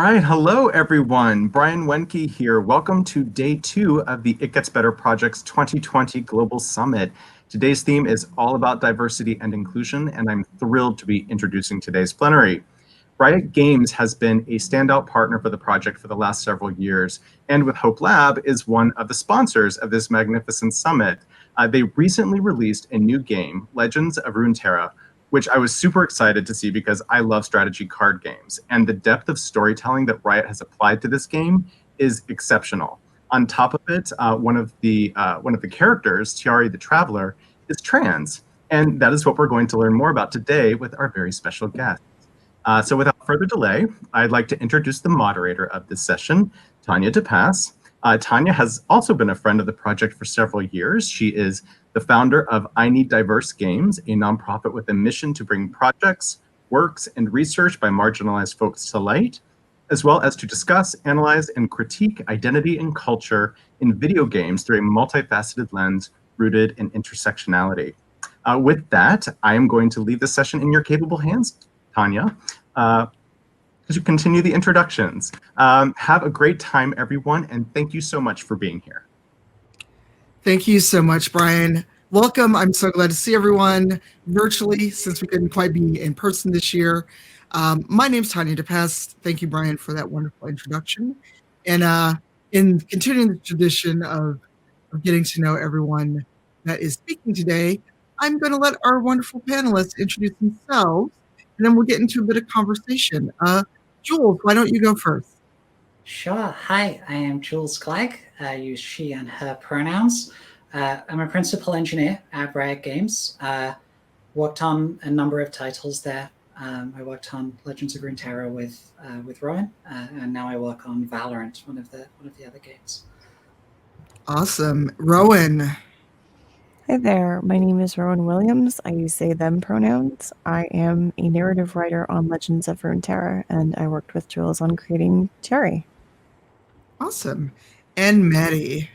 All right, hello everyone. Brian Wenke here. Welcome to day 2 of the It Gets Better Project's 2020 Global Summit. Today's theme is all about diversity and inclusion, and I'm thrilled to be introducing today's plenary. Riot Games has been a standout partner for the project for the last several years, and with Hope Lab is one of the sponsors of this magnificent summit. They recently released a new game, Legends of Runeterra, which I was super excited to see because I love strategy card games. And the depth of storytelling that Riot has applied to this game is exceptional. On top of it, one of the characters, Tyari the Traveler, is trans. And that is what we're going to learn more about today with our very special guest. So without further delay, I'd like to introduce the moderator of this session, Tanya DePass. Tanya has also been a friend of the project for several years. She is the founder of I Need Diverse Games, a nonprofit with a mission to bring projects, works, and research by marginalized folks to light, as well as to discuss, analyze, and critique identity and culture in video games through a multifaceted lens rooted in intersectionality. With that, I am going to leave this session in your capable hands, Tanya, as you continue the introductions. Have a great time, everyone, and thank you so much for being here. Thank you so much, Brian. Welcome. I'm so glad to see everyone virtually since we couldn't quite be in person this year. My name's Tanya DePass. Thank you, Brian, for that wonderful introduction. And in continuing the tradition of getting to know everyone that is speaking today, I'm going to let our wonderful panelists introduce themselves, and then we'll get into a bit of conversation. Jules, why don't you go first? Sure. Hi, I am Jules Clegg. I use she and her pronouns. I'm a principal engineer at Riot Games. Worked on a number of titles there. I worked on Legends of Runeterra with Rowan, and now I work on Valorant, one of the other games. Awesome. Rowan. Hi there, my name is Rowan Williams. I use they, them pronouns. I am a narrative writer on Legends of Runeterra, and I worked with Jules on creating Thierry. Awesome. And Maddie.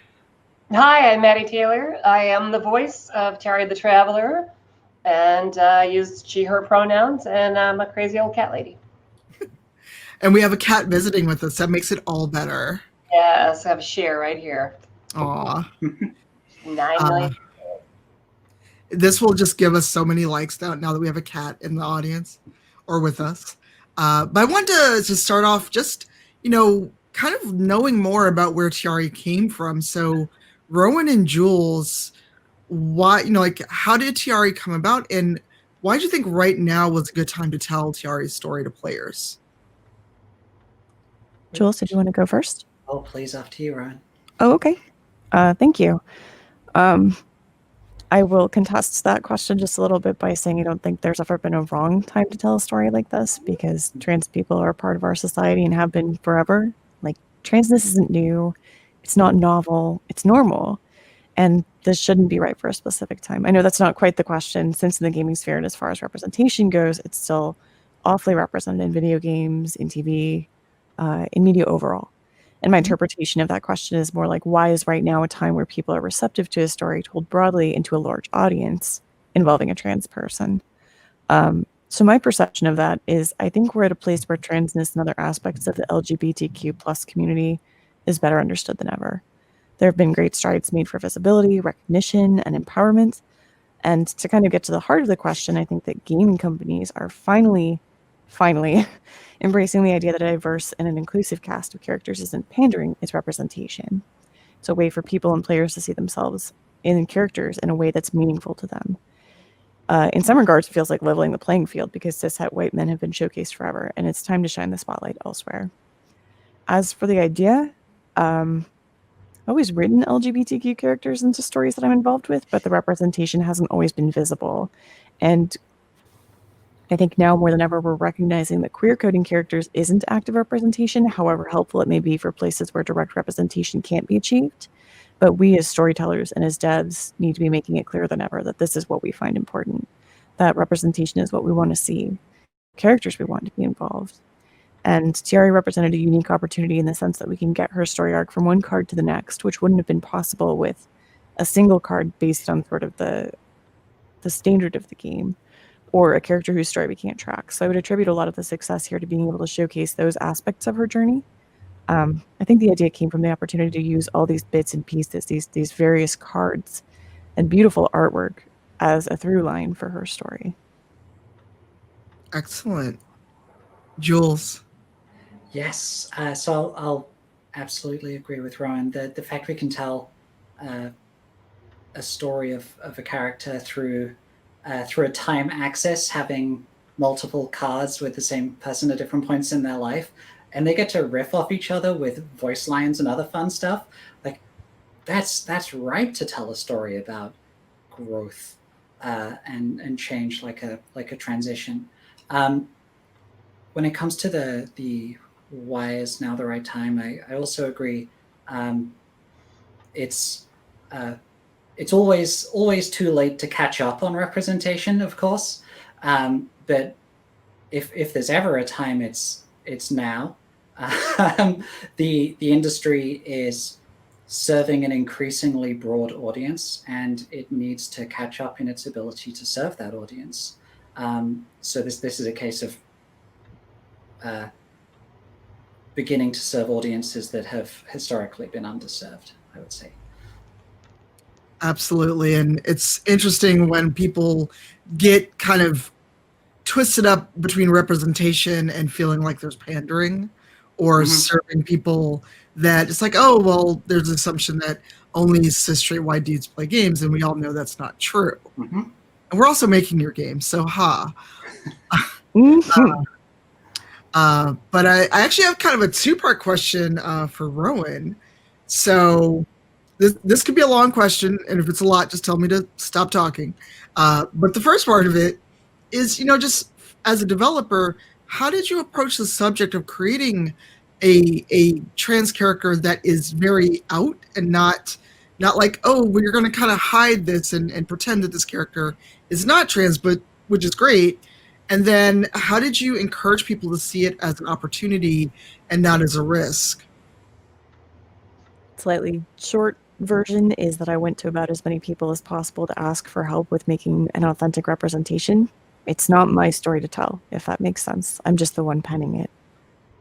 Hi, I'm Maddie Taylor. I am the voice of Tyari the Traveler, and I use she, her pronouns, and I'm a crazy old cat lady. And we have a cat visiting with us. That makes it all better. Yes, I have Cher right here. Aw. 9 million. This will just give us so many likes now that we have a cat in the audience or with us. But I wanted to start off just, kind of knowing more about where Thierry came from. So Rowan and Jules, why, how did Thierry come about, and why do you think right now was a good time to tell Thierry's story to players? Jules, did you want to go first? Oh, please, after you, Rowan. Oh, okay. Thank you. I will contest that question just a little bit by saying I don't think there's ever been a wrong time to tell a story like this, because trans people are a part of our society and have been forever. Like, transness isn't new, it's not novel, it's normal, and this shouldn't be right for a specific time. I know that's not quite the question, since in the gaming sphere and as far as representation goes, it's still awfully represented in video games, in TV, in media overall. And my interpretation of that question is more like, why is right now a time where people are receptive to a story told broadly into a large audience involving a trans person? So my perception of that is, I think we're at a place where transness and other aspects of the LGBTQ plus community is better understood than ever. There have been great strides made for visibility, recognition, and empowerment. And to kind of get to the heart of the question, I think that gaming companies are finally embracing the idea that a diverse and an inclusive cast of characters isn't pandering, it's representation. It's a way for people and players to see themselves in characters in a way that's meaningful to them. In some regards, it feels like leveling the playing field, because cishet white men have been showcased forever, and it's time to shine the spotlight elsewhere. As for the idea, I've always written LGBTQ characters into stories that I'm involved with, but the representation hasn't always been visible. And I think now more than ever, we're recognizing that queer coding characters isn't active representation, however helpful it may be for places where direct representation can't be achieved. But we as storytellers and as devs need to be making it clearer than ever that this is what we find important, that representation is what we want to see, characters we want to be involved. And Thierry represented a unique opportunity in the sense that we can get her story arc from one card to the next, which wouldn't have been possible with a single card based on sort of the standard of the game, or a character whose story we can't track. So I would attribute a lot of the success here to being able to showcase those aspects of her journey. I think the idea came from the opportunity to use all these bits and pieces, these various cards and beautiful artwork as a through line for her story. Excellent. Jules. Yes, so I'll absolutely agree with Rowan. The fact we can tell a story of a character through a time axis, having multiple cards with the same person at different points in their life, and they get to riff off each other with voice lines and other fun stuff. Like that's ripe to tell a story about growth and change, like a transition. When it comes to the why is now the right time, I also agree. It's always too late to catch up on representation, of course. But if there's ever a time, it's now. The industry is serving an increasingly broad audience, and it needs to catch up in its ability to serve that audience. So this is a case of beginning to serve audiences that have historically been underserved, I would say. Absolutely. And it's interesting when people get kind of twisted up between representation and feeling like there's pandering or serving people that it's like, oh, well, there's an assumption that only cis straight white dudes play games, and we all know that's not true. And we're also making your game, so but I actually have kind of a two-part question for Rowan. So this could be a long question, and if it's a lot, just tell me to stop talking. But the first part of it is, just as a developer, how did you approach the subject of creating a trans character that is very out and not like, oh, well, you're going to kind of hide this and pretend that this character is not trans, but which is great. And then how did you encourage people to see it as an opportunity and not as a risk? Slightly short version is that I went to about as many people as possible to ask for help with making an authentic representation. It's not my story to tell, if that makes sense. I'm just the one penning it.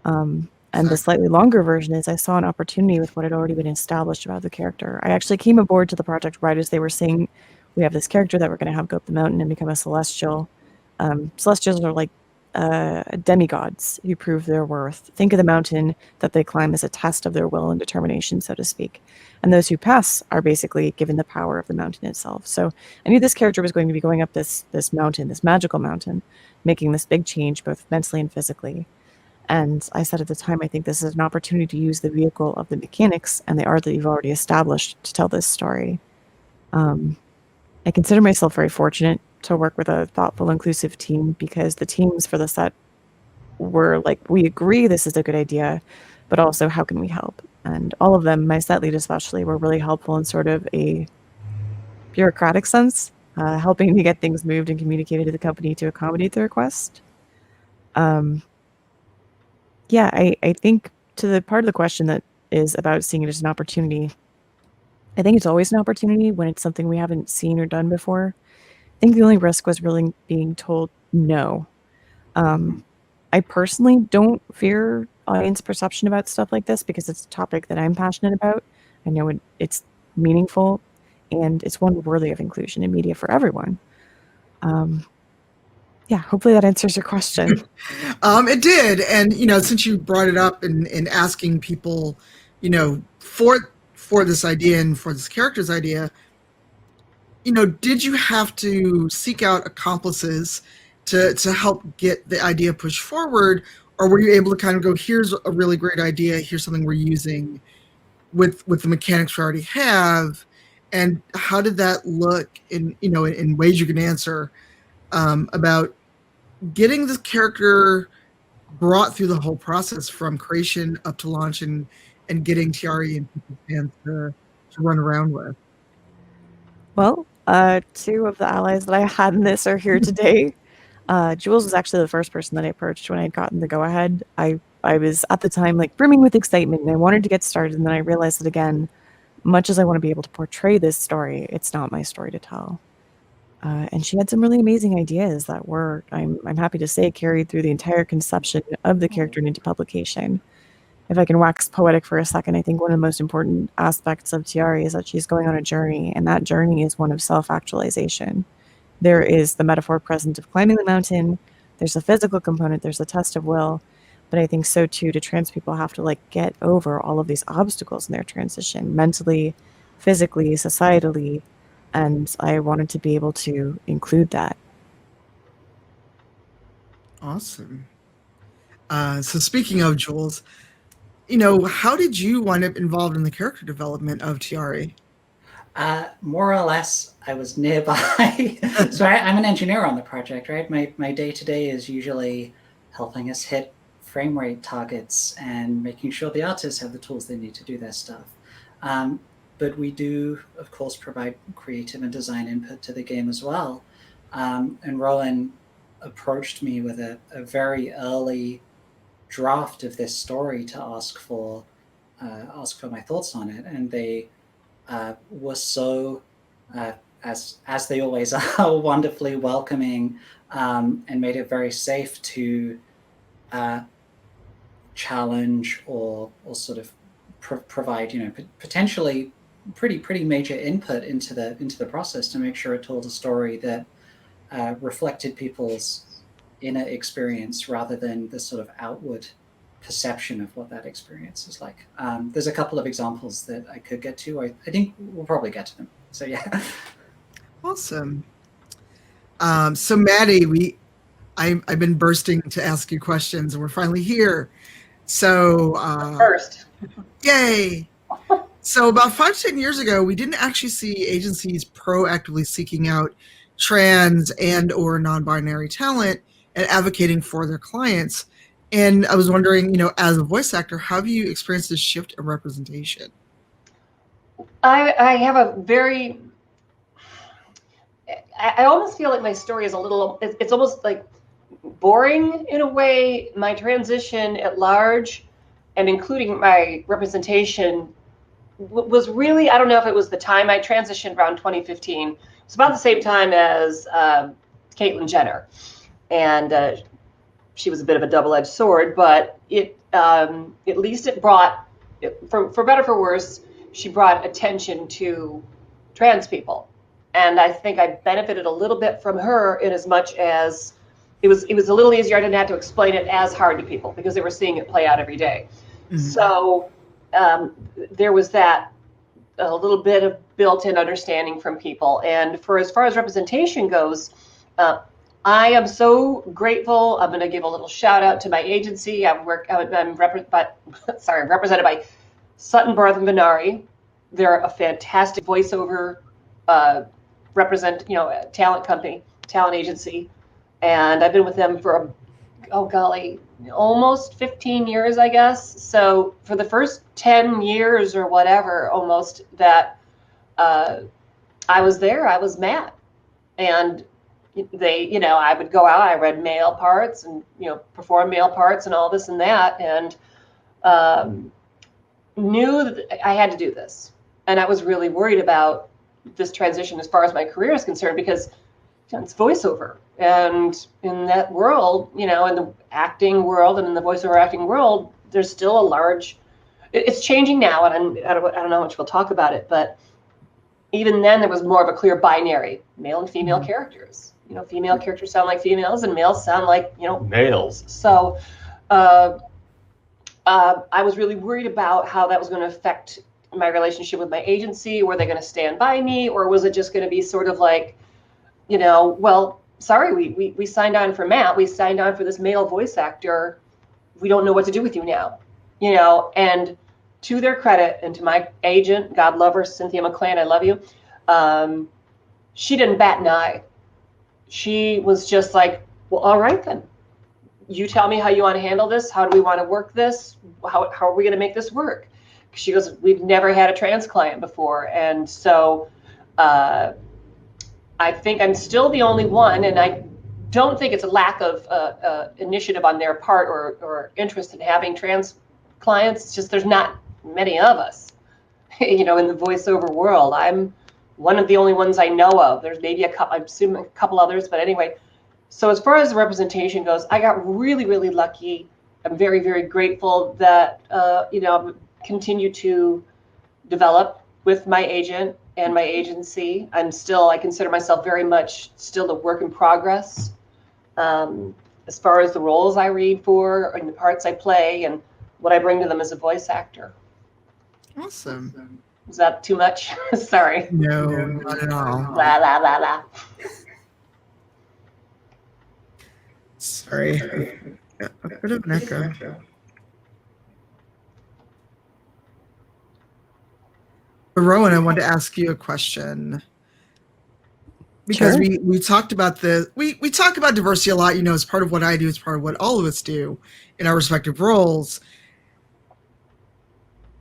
And the slightly longer version is I saw an opportunity with what had already been established about the character. I actually came aboard to the project right as they were saying, we have this character that we're going to have go up the mountain and become a celestial. Celestials are like demigods who prove their worth. Think of the mountain that they climb as a test of their will and determination, so to speak. And those who pass are basically given the power of the mountain itself. So I knew this character was going to be going up this mountain, this magical mountain, making this big change both mentally and physically. And I said at the time, I think this is an opportunity to use the vehicle of the mechanics and the art that you've already established to tell this story. I consider myself very fortunate to work with a thoughtful, inclusive team, because the teams for the set were like, we agree this is a good idea, but also how can we help? And all of them, my set lead especially, were really helpful in sort of a bureaucratic sense, helping to get things moved and communicated to the company to accommodate the request. Yeah, I think to the part of the question that is about seeing it as an opportunity, I think it's always an opportunity when it's something we haven't seen or done before. I think the only risk was really being told no. I personally don't fear audience perception about stuff like this because it's a topic that I'm passionate about. I know it's meaningful and it's one worthy of inclusion in media for everyone. Yeah, hopefully that answers your question. It did. And, since you brought it up in asking people, for this idea and for this character's idea, did you have to seek out accomplices to help get the idea pushed forward? Or were you able to kind of go, here's a really great idea, here's something we're using with the mechanics we already have? And how did that look in ways you can answer about getting this character brought through the whole process from creation up to launch and getting Thierry and people's hands to run around with? Well, two of the allies that I had in this are here today. Jules was actually the first person that I approached when I had gotten the go-ahead. I was at the time like brimming with excitement and I wanted to get started, and then I realized that again, much as I want to be able to portray this story, it's not my story to tell. And she had some really amazing ideas that were, I'm happy to say, carried through the entire conception of the character into publication. If I can wax poetic for a second, I think one of the most important aspects of Thierry is that she's going on a journey, and that journey is one of self-actualization. There is the metaphor present of climbing the mountain, there's a physical component, there's a test of will, but I think so too, do trans people have to like get over all of these obstacles in their transition, mentally, physically, societally, and I wanted to be able to include that. Awesome. So speaking of Jules, how did you wind up involved in the character development of Tyari? More or less, I was nearby. So I'm an engineer on the project, right? My day-to-day is usually helping us hit frame rate targets and making sure the artists have the tools they need to do their stuff. But we do, of course, provide creative and design input to the game as well. And Rowan approached me with a very early draft of this story to ask for my thoughts on it, and they were so, as they always are, wonderfully welcoming, and made it very safe to challenge or sort of provide potentially pretty major input into the process to make sure it told a story that reflected people's inner experience rather than the sort of outward perception of what that experience is like. There's a couple of examples that I could get to. I think we'll probably get to them. So yeah. Awesome. So Maddie, I've been bursting to ask you questions, and we're finally here. So First. Yay! So about 5 to 10 years ago, we didn't actually see agencies proactively seeking out trans and or non-binary talent and advocating for their clients. And I was wondering, as a voice actor, how have you experienced this shift in representation? I have a very, I almost feel like my story is a little, it's almost like boring in a way. My transition at large and including my representation was really, I don't know if it was the time I transitioned around 2015. It's about the same time as Caitlyn Jenner. And she was a bit of a double-edged sword, but at least it brought, for better or for worse, she brought attention to trans people. And I think I benefited a little bit from her in as much as it was a little easier. I didn't have to explain it as hard to people because they were seeing it play out every day. Mm-hmm. So there was that a little bit of built-in understanding from people. And for as far as representation goes, I am so grateful. I'm going to give a little shout out to my agency. I'm represented by Sutton Barth and Venari. They're a fantastic voiceover talent agency, and I've been with them for almost 15 years, I guess. So for the first 10 years or whatever, almost that I was there, I was mad, and they, I would go out, I read male parts and, perform male parts and all this and that, and knew that I had to do this. And I was really worried about this transition as far as my career is concerned, because it's voiceover. And in that world, in the acting world and in the voiceover acting world, there's still a large, it's changing now. And I don't know how much we'll talk about it, but even then there was more of a clear binary, male and female characters. Female characters sound like females and males sound like, males. So I was really worried about how that was going to affect my relationship with my agency. Were they going to stand by me, or was it just going to be sort of like, well, sorry, we signed on for Matt. We signed on for this male voice actor. We don't know what to do with you now, and to their credit and to my agent, God love her, Cynthia McClain, I love you. She didn't bat an eye. She was just like, well, all right then. You tell me how you want to handle this. How do we want to work this? How are we going to make this work? She goes, we've never had a trans client before. And so I think I'm still the only one, and I don't think it's a lack of initiative on their part or interest in having trans clients. It's just there's not many of us, in the voiceover world. I'm one of the only ones I know of. There's maybe I'm assuming a couple others, but anyway. So as far as the representation goes, I got really, really lucky. I'm very, very grateful that, continue to develop with my agent and my agency. I consider myself very much still a work in progress. As far as the roles I read for and the parts I play and what I bring to them as a voice actor. Awesome. Is that too much? Sorry. No, not at all. La, la, la, la. Sorry. Yeah, a bit of an echo. But Rowan, I wanted to ask you a question. Because Sure. we talked about we talk about diversity a lot, as part of what I do, it's part of what all of us do in our respective roles.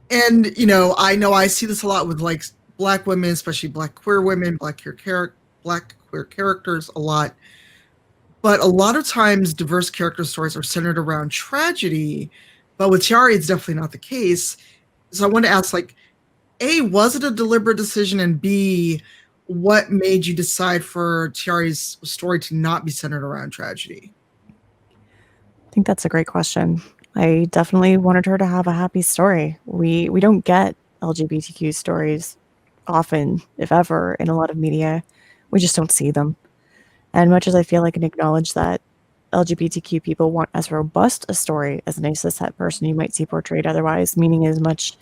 And, I know I see this a lot with like Black women, especially Black queer women, Black queer characters a lot. But a lot of times diverse character stories are centered around tragedy, but with Tyari, it's definitely not the case. So I want to ask, like, A, was it a deliberate decision? And B, what made you decide for Tyari's story to not be centered around tragedy? I think that's a great question. I definitely wanted her to have a happy story. We don't get LGBTQ stories often, if ever, in a lot of media. We just don't see them. And much as I feel I can acknowledge that LGBTQ people want as robust a story as an cis-het person you might see portrayed otherwise, meaning as much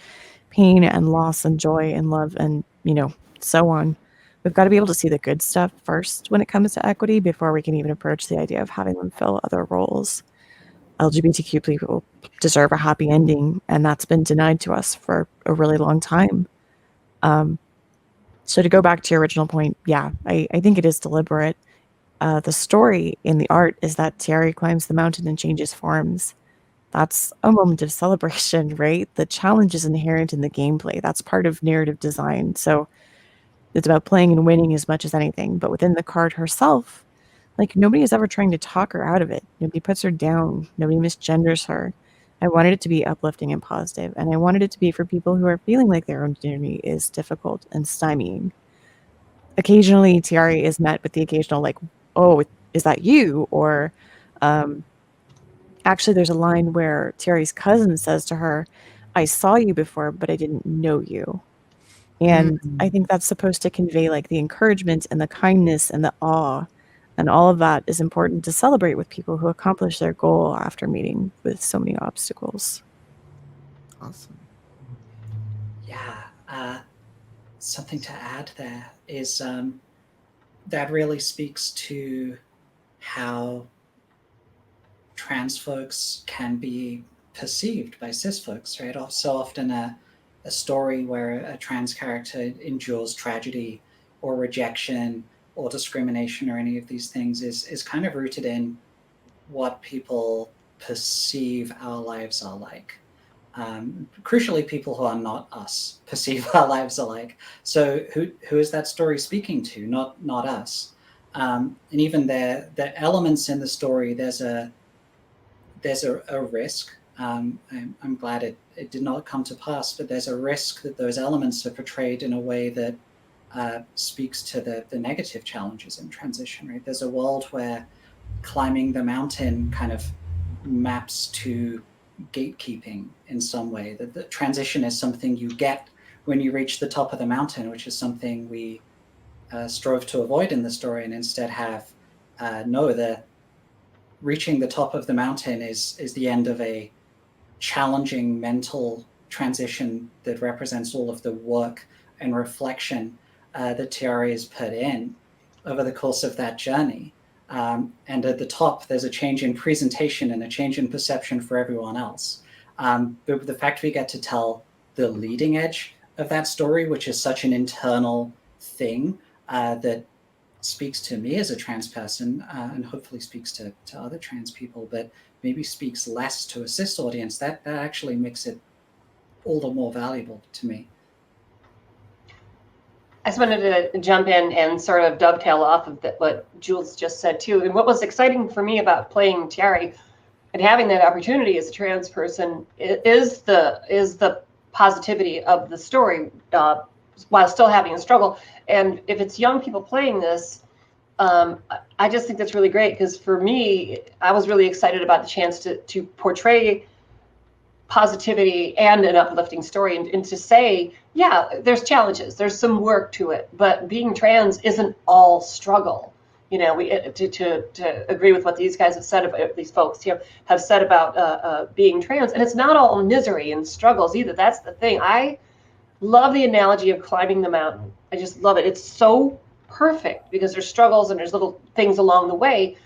pain and loss and joy and love and, so on. We've got to be able to see the good stuff first when it comes to equity before we can even approach the idea of having them fill other roles. LGBTQ people deserve a happy ending, and that's been denied to us for a really long time. So to go back to your original point, yeah, I think it is deliberate. The story in the art is that Thierry climbs the mountain and changes forms. That's a moment of celebration, right? The challenge is inherent in the gameplay. That's part of narrative design. So it's about playing and winning as much as anything. But within the card herself, like, nobody is ever trying to talk her out of it. Nobody puts her down. Nobody misgenders her. I wanted it to be uplifting and positive, and I wanted it to be for people who are feeling like their own journey is difficult and stymieing. Occasionally, Thierry is met with the occasional, like, oh, is that you? Or actually, there's a line where Thierry's cousin says to her, I saw you before, but I didn't know you. And I think that's supposed to convey like the encouragement and the kindness and the awe. And all of that is important to celebrate with people who accomplish their goal after meeting with so many obstacles. Awesome. Yeah. Something to add there is that really speaks to how trans folks can be perceived by cis folks, right? So often a story where a trans character endures tragedy or rejection or discrimination or any of these things is kind of rooted in what people perceive our lives are like. Crucially, people who are not us perceive our lives alike. So who is that story speaking to? Not us. And even the elements in the story, there's a risk. I'm glad it did not come to pass, but there's a risk that those elements are portrayed in a way that speaks to the negative challenges in transition, right? There's a world where climbing the mountain kind of maps to gatekeeping in some way, that the transition is something you get when you reach the top of the mountain, which is something we strove to avoid in the story, and instead have the reaching the top of the mountain is the end of a challenging mental transition that represents all of the work and reflection that Thierry has put in over the course of that journey. And at the top, there's a change in presentation and a change in perception for everyone else. But the fact we get to tell the leading edge of that story, which is such an internal thing that speaks to me as a trans person and hopefully speaks to other trans people, but maybe speaks less to a cis audience, that actually makes it all the more valuable to me. I just wanted to jump in and sort of dovetail off of what Jules just said too. And what was exciting for me about playing Tyari and having that opportunity as a trans person is the positivity of the story. while still having a struggle. And if it's young people playing this, I just think that's really great, because for me, I was really excited about the chance to portray positivity and an uplifting story, and to say, yeah, there's challenges, there's some work to it, but being trans isn't all struggle. You know, we to agree with what these guys have said about, these folks here have said about being trans, and it's not all misery and struggles either. That's the thing. I love the analogy of climbing the mountain. I just love it. It's so perfect, because there's struggles and there's little things along the way,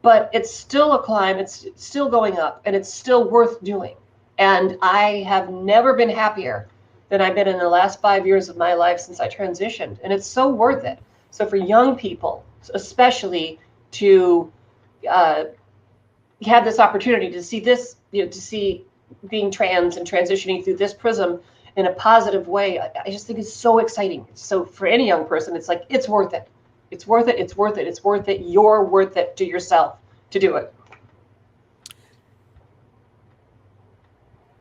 but it's still a climb. It's still going up, and it's still worth doing. And I have never been happier than I've been in the last 5 years of my life since I transitioned. And it's so worth it. So for young people, especially, to have this opportunity to see this, you know, to see being trans and transitioning through this prism in a positive way, I just think it's so exciting. So for any young person, it's like, it's worth it. It's worth it. It's worth it. It's worth it. You're worth it to yourself to do it.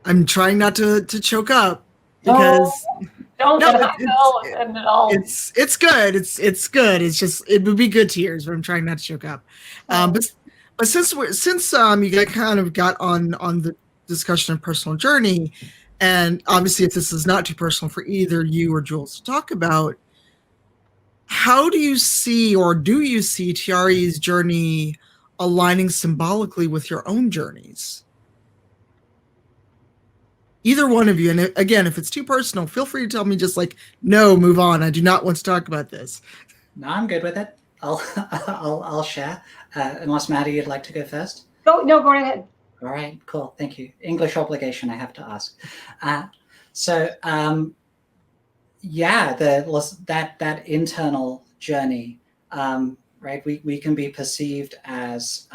I'm trying not to choke up, because don't no, get hot and all. it's good. It's good. It's just, it would be good tears, but I'm trying not to choke up. But since you got on the discussion of personal journey, and obviously if this is not too personal for either you or Jules to talk about, how do you see, or do you see Thierry's journey aligning symbolically with your own journeys? Either one of you. And again, if it's too personal, feel free to tell me, just like, no, move on. I do not want to talk about this. No, I'm good with it. I'll share. Unless Maddie, you'd like to go first? Go ahead. All right, cool. Thank you. English obligation, I have to ask. Yeah, that internal journey, right? We can be perceived as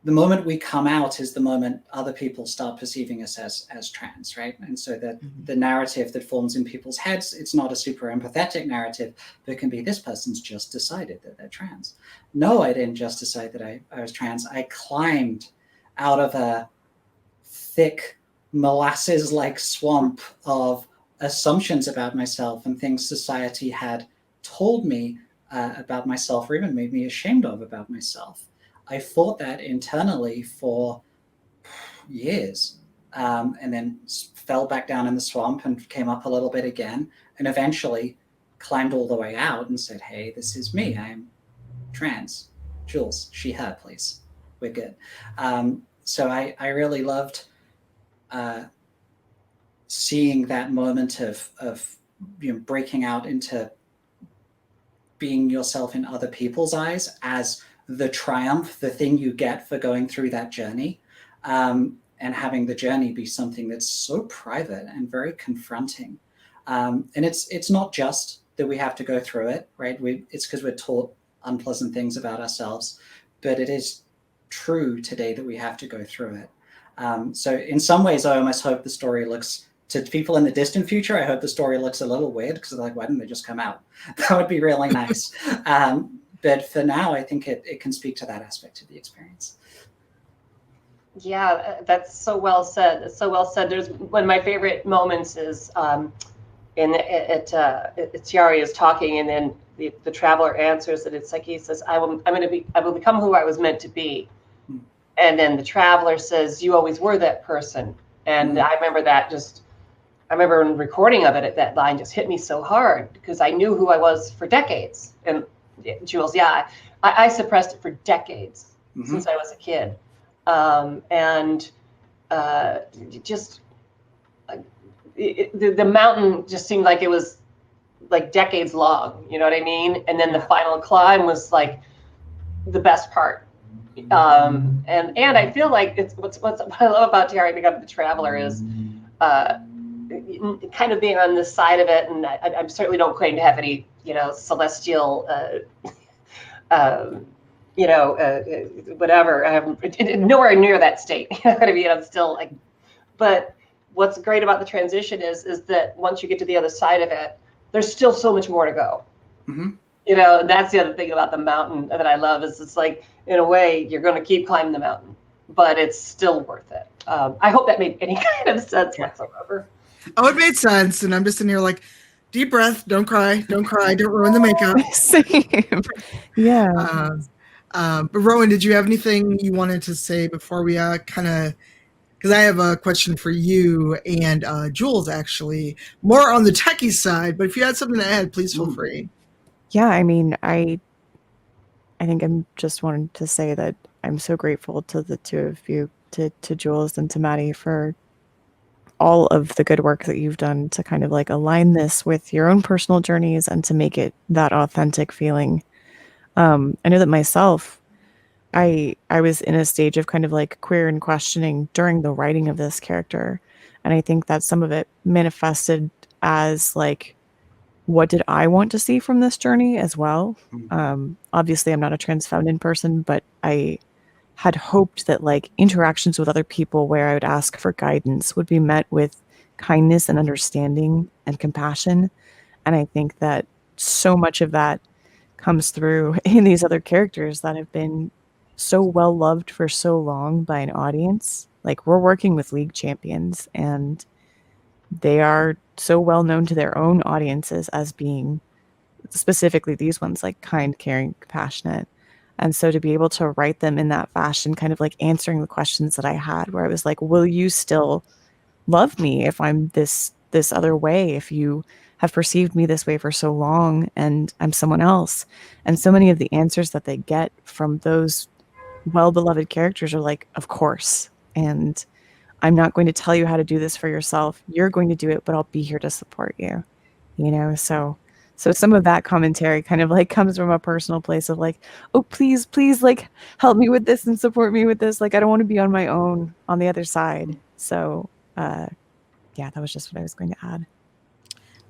the moment we come out is the moment other people start perceiving us as trans, right? And so that the narrative that forms in people's heads, it's not a super empathetic narrative, but it can be, this person's just decided that they're trans. No, I didn't just decide that I was trans. I climbed out of a thick molasses-like swamp of assumptions about myself and things society had told me about myself, or even made me ashamed of about myself. I fought that internally for years, and then fell back down in the swamp and came up a little bit again, and eventually climbed all the way out and said, hey, this is me. I'm trans. Jules, she, her, please. We're good. So I really loved seeing that moment of breaking out into being yourself in other people's eyes as the triumph, the thing you get for going through that journey, and having the journey be something that's so private and very confronting. And it's not just that we have to go through it, right? It's because we're taught unpleasant things about ourselves, but it is true today that we have to go through it. So in some ways, I almost hope the story looks, to people in the distant future, I hope the story looks a little weird, because they're like, why didn't they just come out? That would be really nice. But for now, I think it can speak to that aspect of the experience. Yeah, that's so well said. It's so well said. There's one of my favorite moments is Tyari is talking, and then the traveler answers, and it's like, he says, I will become who I was meant to be. And then the traveler says, you always were that person. And I remember I remember in recording of it, that line just hit me so hard, because I knew who I was for decades. And Jules, yeah, I suppressed it for decades since I was a kid. The mountain just seemed like it was like decades long, you know what I mean? And then the final climb was like the best part. And I feel like it's what I love about Tyari Becoming the Traveler is kind of being on this side of it. And I certainly don't claim to have any, celestial, whatever. I'm nowhere near that state. You know what I mean? I'm still like, but what's great about the transition is that once you get to the other side of it, there's still so much more to go. And that's the other thing about the mountain that I love, is it's like, in a way, you're going to keep climbing the mountain, but it's still worth it. I hope that made any kind of sense whatsoever. Oh, it made sense. And I'm just in here like, deep breath, don't cry, don't ruin the makeup. Same. Yeah. But Rowan, did you have anything you wanted to say before we kind of, because I have a question for you and Jules, actually, more on the techie side, but if you had something to add, please feel free. Yeah, I mean, I think I'm just wanting to say that I'm so grateful to the two of you, to Jules and to Maddie, for all of the good work that you've done to kind of like align this with your own personal journeys and to make it that authentic feeling. I know that myself, I was in a stage of kind of like queer and questioning during the writing of this character. And I think that some of it manifested as like, what did I want to see from this journey as well? Obviously, I'm not a trans feminine person, but I had hoped that like interactions with other people where I would ask for guidance would be met with kindness and understanding and compassion. And I think that so much of that comes through in these other characters that have been so well loved for so long by an audience. Like, we're working with league champions and they are so well known to their own audiences as being, specifically these ones, like kind, caring, compassionate. And so to be able to write them in that fashion, kind of like answering the questions that I had, where I was like, will you still love me if I'm this other way, if you have perceived me this way for so long and I'm someone else? And so many of the answers that they get from those well-beloved characters are like, of course. And I'm not going to tell you how to do this for yourself. You're going to do it, but I'll be here to support you. You know, so some of that commentary kind of like comes from a personal place of like, oh, please, like help me with this and support me with this. Like, I don't want to be on my own on the other side. So, yeah, that was just what I was going to add.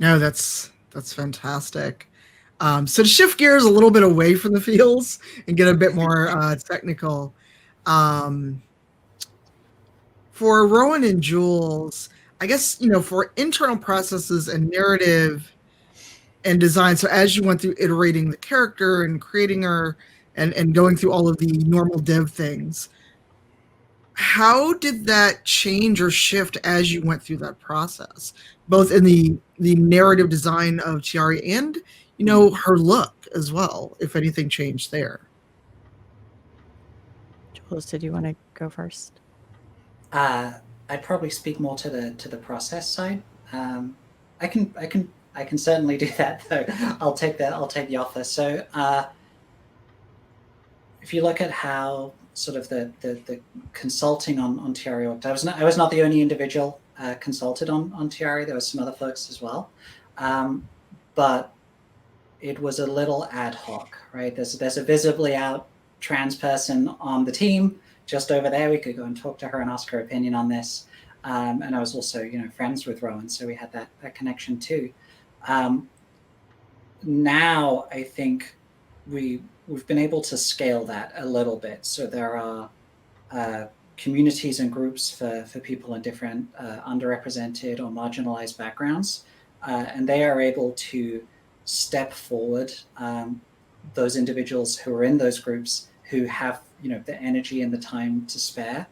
No, that's fantastic. So to shift gears a little bit away from the feels and get a bit more technical, for Rowan and Jules, I guess, for internal processes and narrative and design, so as you went through iterating the character and creating her and going through all of the normal dev things, how did that change or shift as you went through that process, both in the narrative design of Tyari and, her look as well, if anything changed there? Jules, did you want to go first? I'd probably speak more to the process side. I can certainly do that though. I'll take the offer. So if you look at how sort of the consulting on Tyari worked, I was not the only individual consulted on Tyari. There were some other folks as well, but it was a little ad hoc, right? There's a visibly out trans person on the team just over there. We could go and talk to her and ask her opinion on this. And I was also, friends with Rowan, so we had that connection too. Now I think we've been able to scale that a little bit. So there are communities and groups for people in different underrepresented or marginalized backgrounds, and they are able to step forward. Those individuals who are in those groups who have the energy and the time to spare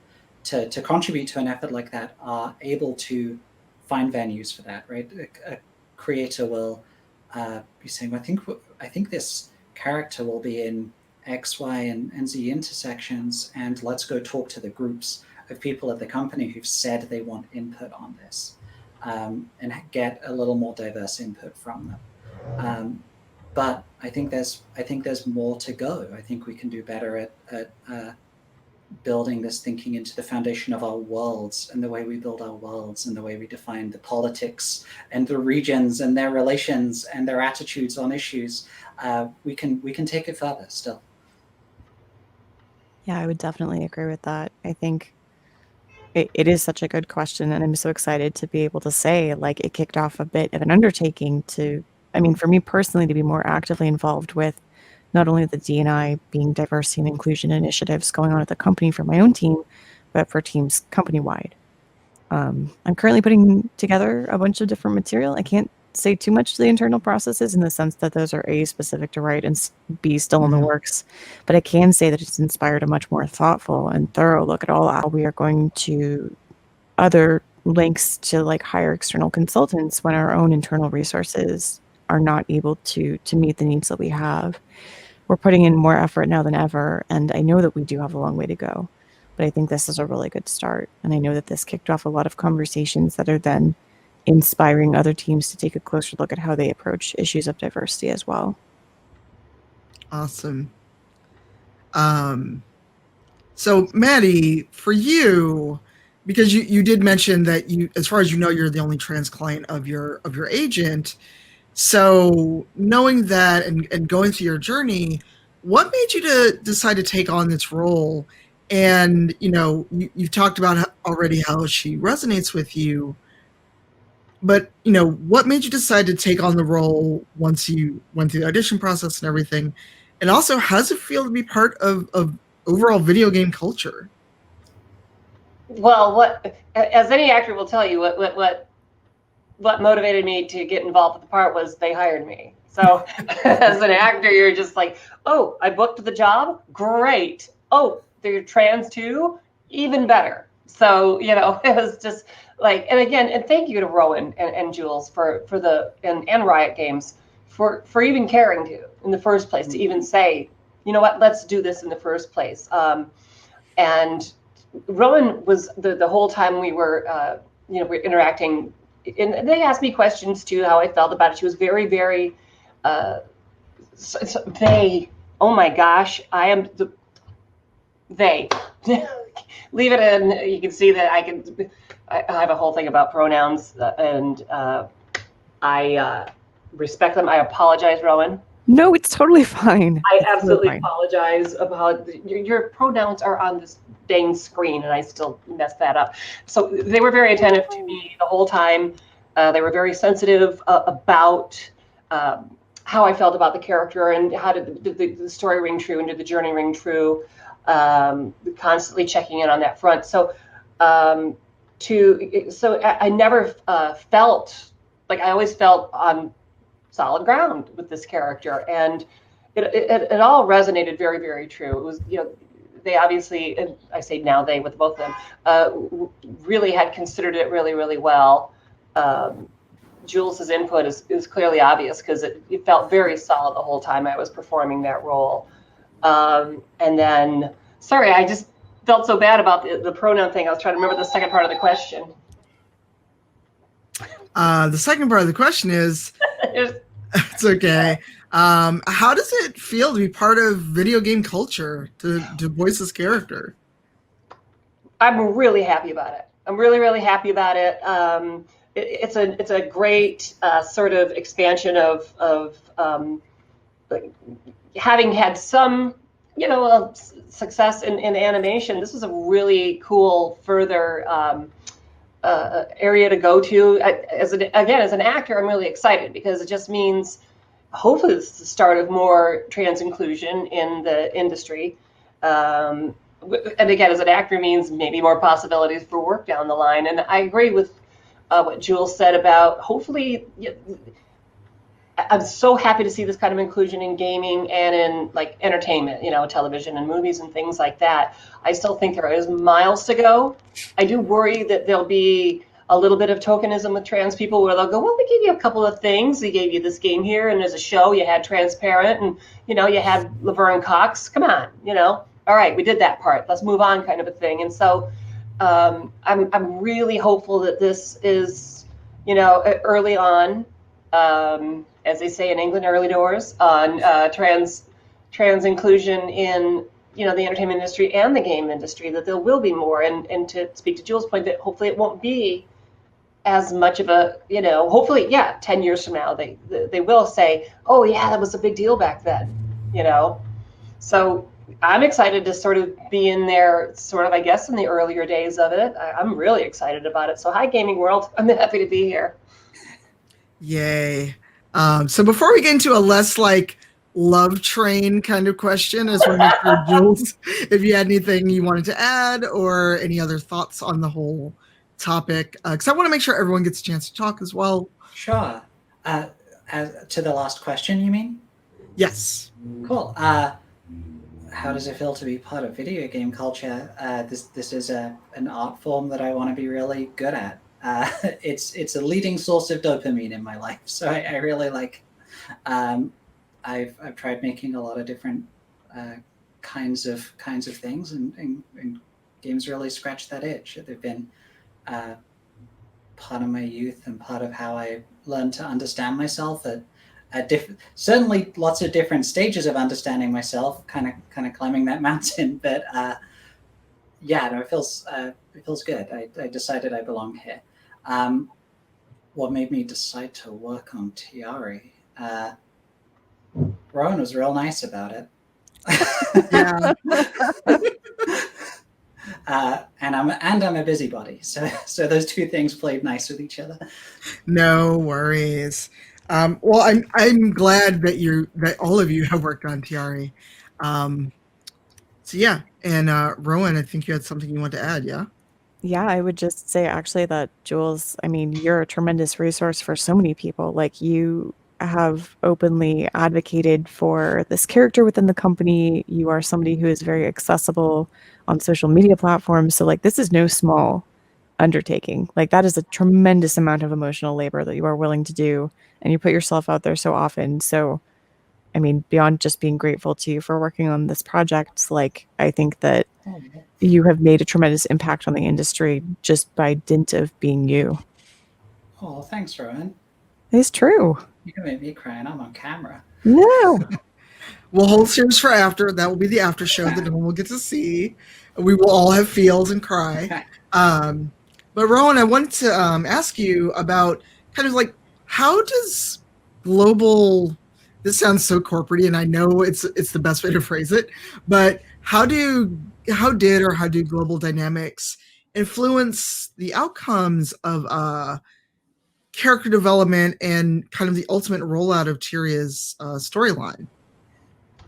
to contribute to an effort like that are able to find venues for that, right? A creator will be saying, I think this character will be in X, Y, and Z intersections, and let's go talk to the groups of people at the company who've said they want input on this, and get a little more diverse input from them. But I think there's more to go. I think we can do better at building this thinking into the foundation of our worlds and the way we build our worlds and the way we define the politics and the regions and their relations and their attitudes on issues. We can take it further still. Yeah, I would definitely agree with that. I think it is such a good question, and I'm so excited to be able to say, like, it kicked off a bit of an undertaking to, I mean, for me personally, to be more actively involved with not only the D&I being diversity and inclusion initiatives going on at the company for my own team, but for teams company-wide. I'm currently putting together a bunch of different material. I can't say too much to the internal processes in the sense that those are A, specific to Riot, and B, still in the works. But I can say that it's inspired a much more thoughtful and thorough look at all how we are going to other links to like hire external consultants when our own internal resources are not able to meet the needs that we have. We're putting in more effort now than ever, and I know that we do have a long way to go, but I think this is a really good start. And I know that this kicked off a lot of conversations that are then inspiring other teams to take a closer look at how they approach issues of diversity as well. Awesome. So Maddie, for you, because you did mention that you, as far as you know, you're the only trans client of your agent. So knowing that and going through your journey, what made you to decide to take on this role? And you've talked about already how she resonates with you, but what made you decide to take on the role once you went through the audition process and everything? And also, how does it feel to be part of overall video game culture? Well, as any actor will tell you, what motivated me to get involved with the part was they hired me. So as an actor, you're just like, oh, I booked the job, great. Oh, they're trans too, even better. So it was just like, and again, and thank you to Rowan and Jules for the and Riot Games for even caring to in the first place, to even say, you know what, let's do this in the first place. And Rowan was the whole time we were we're interacting, and they asked me questions too, how I felt about it. She was very, very they. Oh my gosh, I am they. Leave it in. You can see that I have a whole thing about pronouns, and I respect them. I apologize, Rowan. No, it's totally fine. I absolutely apologize about your pronouns are on this dang screen, and I still mess that up. So they were very attentive to me the whole time. They were very sensitive about how I felt about the character and how did the story ring true and did the journey ring true. Constantly checking in on that front. So I never felt like, I always felt on solid ground with this character, and it all resonated very, very true. It was, they obviously, and I say now they with both of them, really had considered it really, really well. Jules's input is clearly obvious because it felt very solid the whole time I was performing that role. And then, sorry, I just felt so bad about the pronoun thing. I was trying to remember the second part of the question. The second part of the question is, it's okay. How does it feel to be part of video game culture, to voice this character? I'm really happy about it. I'm really, really happy about it. It's a great sort of expansion of having had some, success in animation. This is a really cool further area to go to. As an actor, I'm really excited because it just means hopefully it's the start of more trans inclusion in the industry. And again, as an actor, means maybe more possibilities for work down the line. And I agree with what Jules said about hopefully. I'm so happy to see this kind of inclusion in gaming and in like entertainment, television and movies and things like that. I still think there is miles to go. I do worry that there'll be a little bit of tokenism with trans people where they'll go, well, we gave you a couple of things. We gave you this game here, and as a show, you had Transparent, and you had Laverne Cox. Come on, all right, we did that part. Let's move on, kind of a thing. And so, I'm really hopeful that this is, early on. As they say in England, early doors on trans inclusion in the entertainment industry and the game industry, that there will be more. And to speak to Jules' point, that hopefully it won't be as much of a, hopefully, 10 years from now, they will say, oh yeah, that was a big deal back then, So I'm excited to sort of be in there, sort of, I guess, in the earlier days of it. I'm really excited about it. So hi, gaming world. I'm happy to be here. Yay. So before we get into a less like love train kind of question, I just want to make sure, Jules, if you had anything you wanted to add or any other thoughts on the whole topic, because I want to make sure everyone gets a chance to talk as well. Sure. As to the last question, you mean? Yes. Cool. How does it feel to be part of video game culture? This is an art form that I want to be really good at. It's a leading source of dopamine in my life. So I really like. I've tried making a lot of different kinds of things, and games really scratch that itch. They've been part of my youth and part of how I learned to understand myself at certainly lots of different stages of understanding myself, kind of climbing that mountain. But yeah, no, it feels good. I decided I belong here. What made me decide to work on Tyari? Rowan was real nice about it. Yeah. And I'm a busybody, so those two things played nice with each other. No worries. Well, I'm glad that all of you have worked on Tiari. So yeah, and Rowan, I think you had something you want to add, yeah? Yeah, I would just say actually that Jules, I mean, you're a tremendous resource for so many people. Like you have openly advocated for this character within the company. You are somebody who is very accessible on social media platforms. So like this is no small undertaking. Like that is a tremendous amount of emotional labor that you are willing to do, and you put yourself out there so often. So I mean, beyond just being grateful to you for working on this project, like I think that you have made a tremendous impact on the industry just by dint of being you. Oh, thanks, Rowan. It's true. You can make me cry, and I'm on camera. No. We'll hold series for after. That will be the after show that no one will get to see. We will all have feels and cry. But Rowan, I wanted to ask you about kind of like how does global. This sounds so corporate, and I know it's the best way to phrase it. But how do global dynamics influence the outcomes of character development and kind of the ultimate rollout of Tyria's storyline?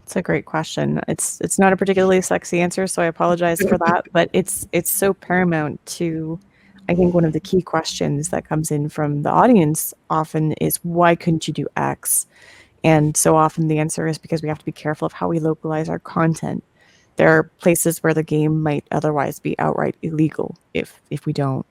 It's a great question. It's not a particularly sexy answer, so I apologize for that. But it's so paramount to, I think one of the key questions that comes in from the audience often is why couldn't you do X? And so often the answer is because we have to be careful of how we localize our content. There are places where the game might otherwise be outright illegal if we don't.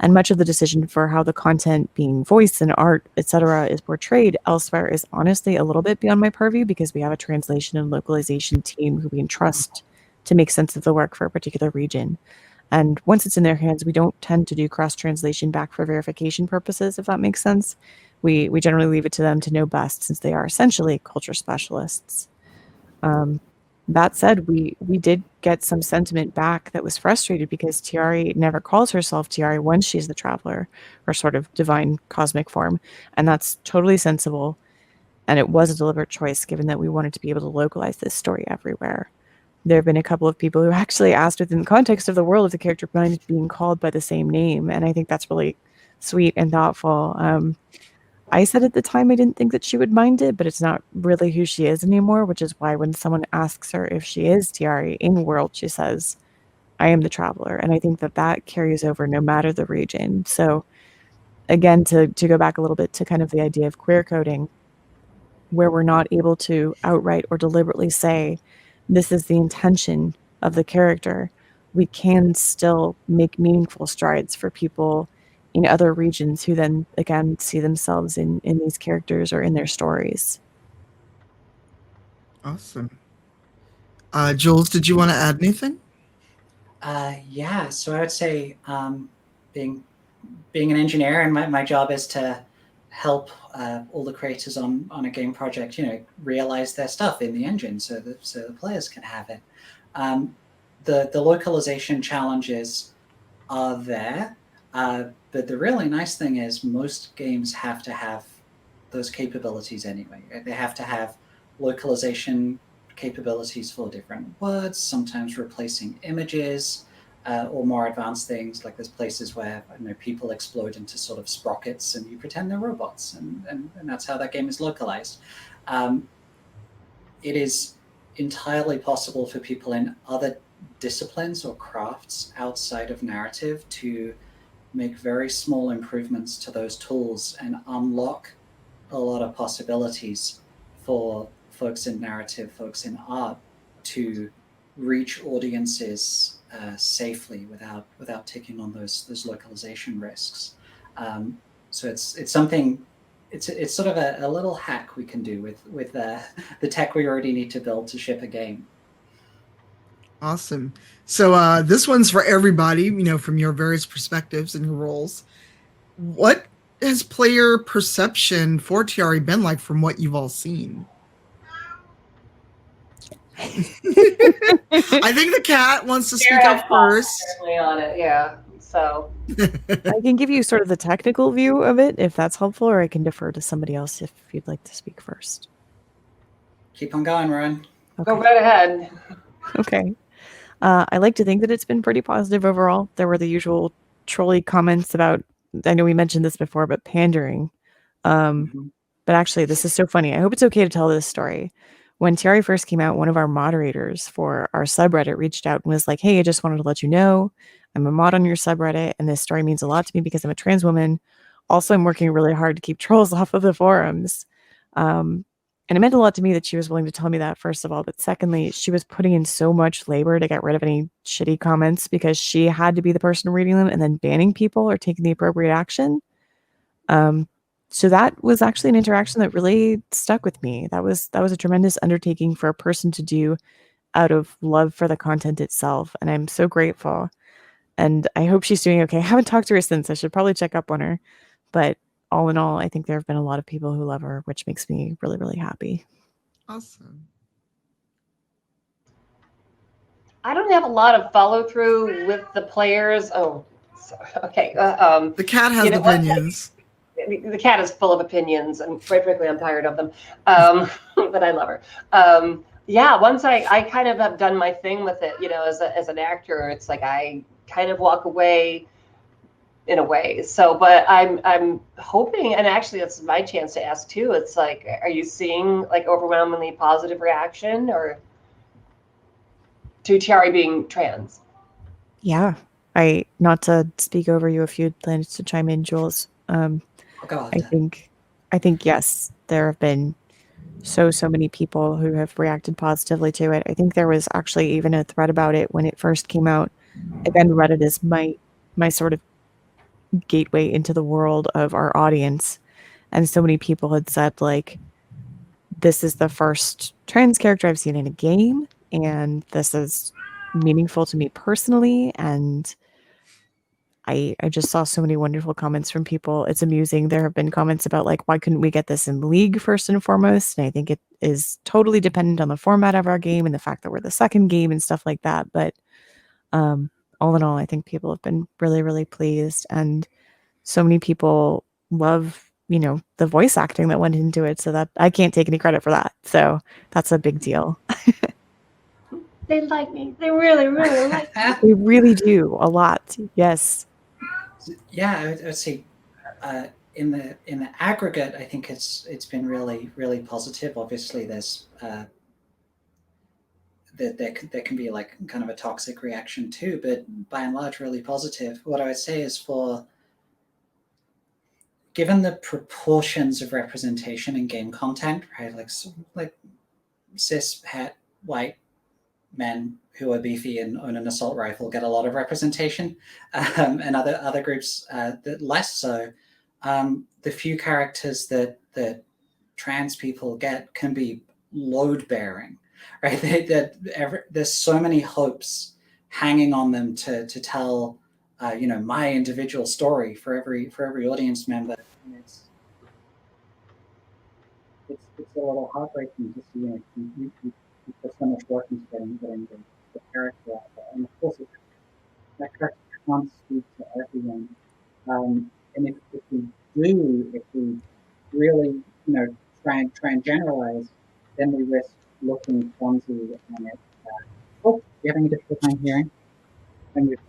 And much of the decision for how the content being voiced and art, etc., is portrayed elsewhere is honestly a little bit beyond my purview because we have a translation and localization team who we entrust to make sense of the work for a particular region. And once it's in their hands, we don't tend to do cross-translation back for verification purposes, if that makes sense. We generally leave it to them to know best since they are essentially culture specialists. That said, we did get some sentiment back that was frustrated because Thierry never calls herself Thierry when she's the Traveler, her sort of divine cosmic form. And that's totally sensible. And it was a deliberate choice given that we wanted to be able to localize this story everywhere. There have been a couple of people who actually asked within the context of the world if the character minds being called by the same name. And I think that's really sweet and thoughtful. I said at the time I didn't think that she would mind it, but it's not really who she is anymore, which is why when someone asks her if she is Thierry in world, she says, I am the Traveler. And I think that that carries over no matter the region. So again, to go back a little bit to kind of the idea of queer coding, where we're not able to outright or deliberately say, this is the intention of the character, we can still make meaningful strides for people in other regions who then again see themselves in these characters or in their stories. Awesome. Jules, did you want to add anything? Yeah, so I would say being an engineer, and my job is to help all the creators on a game project, realize their stuff in the engine so the players can have it. The localization challenges are there, but the really nice thing is most games have to have those capabilities anyway. They have to have localization capabilities for different words, sometimes replacing images, or more advanced things. Like there's places where people explode into sort of sprockets and you pretend they're robots, and that's how that game is localized. It is entirely possible for people in other disciplines or crafts outside of narrative to make very small improvements to those tools and unlock a lot of possibilities for folks in narrative, folks in art, to reach audiences safely without taking on those localization risks. So it's something. It's sort of a little hack we can do with the tech we already need to build to ship a game. Awesome. So this one's for everybody, from your various perspectives and your roles. What has player perception for Tyari been like from what you've all seen? I think the cat wants to speak up first. On it, yeah. So I can give you sort of the technical view of it if that's helpful, or I can defer to somebody else if you'd like to speak first. Keep on going, Rowan. Okay. Go right ahead. Okay. I like to think that it's been pretty positive overall. There were the usual trolly comments about, I know we mentioned this before, but pandering. But actually, this is so funny. I hope it's okay to tell this story. When Thierry first came out, one of our moderators for our subreddit reached out and was like, hey, I just wanted to let you know I'm a mod on your subreddit, and this story means a lot to me because I'm a trans woman. Also, I'm working really hard to keep trolls off of the forums. And it meant a lot to me that she was willing to tell me that, first of all. But secondly, she was putting in so much labor to get rid of any shitty comments because she had to be the person reading them and then banning people or taking the appropriate action. So that was actually an interaction that really stuck with me. That was a tremendous undertaking for a person to do out of love for the content itself. And I'm so grateful. And I hope she's doing okay. I haven't talked to her since. I should probably check up on her. But all in all, I think there have been a lot of people who love her, which makes me really, really happy. Awesome. I don't have a lot of follow through with the players. Oh, sorry. Okay. The cat has opinions. The cat is full of opinions, and quite frankly, I'm tired of them. But I love her. Yeah, once I kind of have done my thing with it, as an actor, it's like I kind of walk away in a way. So, but I'm hoping, and actually that's my chance to ask too. It's like, are you seeing like overwhelmingly positive reaction or to Tyari being trans? Yeah, not to speak over you if you'd planned to chime in, Jules. I think yes, there have been so many people who have reacted positively to it. I think there was actually even a thread about it when it first came out. Again, Reddit is my sort of gateway into the world of our audience, and so many people had said like, this is the first trans character I've seen in a game, and this is meaningful to me personally. And I just saw so many wonderful comments from people. It's amusing. There have been comments about like, why couldn't we get this in League first and foremost? And I think it is totally dependent on the format of our game and the fact that we're the second game and stuff like that. But all in all, I think people have been really, really pleased. And so many people love, the voice acting that went into it. So that I can't take any credit for that. So that's a big deal. They like me. They really, really like me. They really do a lot. Yes. Yeah, I would say in the aggregate, I think it's been really, really positive. Obviously, there's there can be like kind of a toxic reaction too, but by and large, really positive. What I would say is given the proportions of representation in game content, right, like cis het white men who are beefy and own an assault rifle get a lot of representation, and other groups that less so. The few characters that trans people get can be load bearing, right? There's so many hopes hanging on them to tell, my individual story for every audience member. And it's a little heartbreaking to see. You put so much work into getting the character out there, and of course that character can't speak to everyone. And if we really try and generalize, then we risk looking clumsy and it. Oh, you having a difficult time hearing? If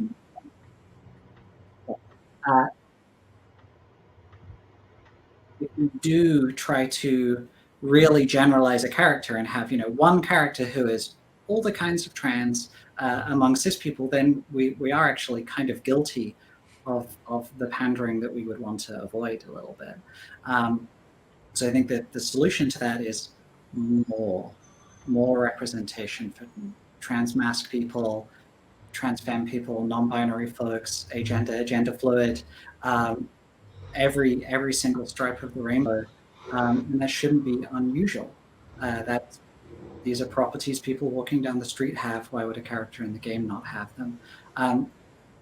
you do try to really generalize a character and have one character who is all the kinds of trans among cis people, then we are actually kind of guilty of the pandering that we would want to avoid a little bit. So I think that the solution to that is more representation for trans masc people, trans femme people, non-binary folks, agender, gender fluid, every single stripe of the rainbow, and that shouldn't be unusual. These are properties people walking down the street have. Why would a character in the game not have them?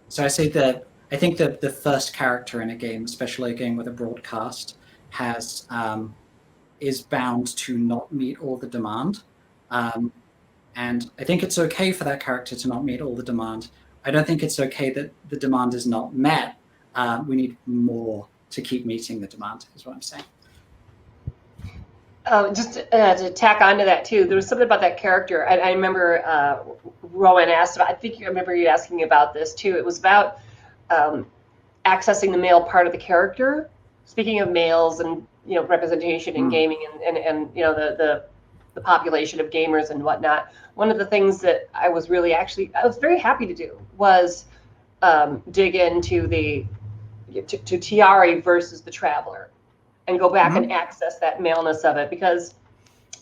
So I say that I think that the first character in a game, especially a game with a broad cast, is bound to not meet all the demand. And I think it's okay for that character to not meet all the demand. I don't think it's okay that the demand is not met. We need more to keep meeting the demand, is what I'm saying. Just to tack onto that too, there was something about that character. I remember Rowan asked about. I think you remember you asking about this too. It was about accessing the male part of the character. Speaking of males and representation in gaming and the population of gamers and whatnot. One of the things that I was very happy to do was dig into to Tyari versus the Traveler, and go back and access that maleness of it, because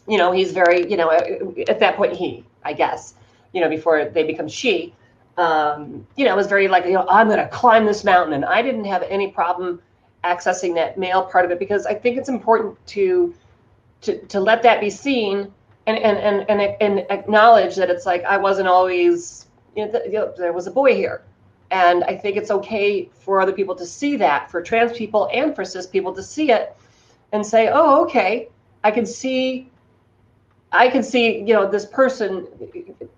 he's very at that point I guess before they become she was very like I'm gonna climb this mountain, and I didn't have any problem accessing that male part of it, because I think it's important to let that be seen and acknowledge that it's like I wasn't always there was a boy here. And I think it's okay for other people to see that, for trans people and for cis people to see it and say, oh, okay, I can see, this person,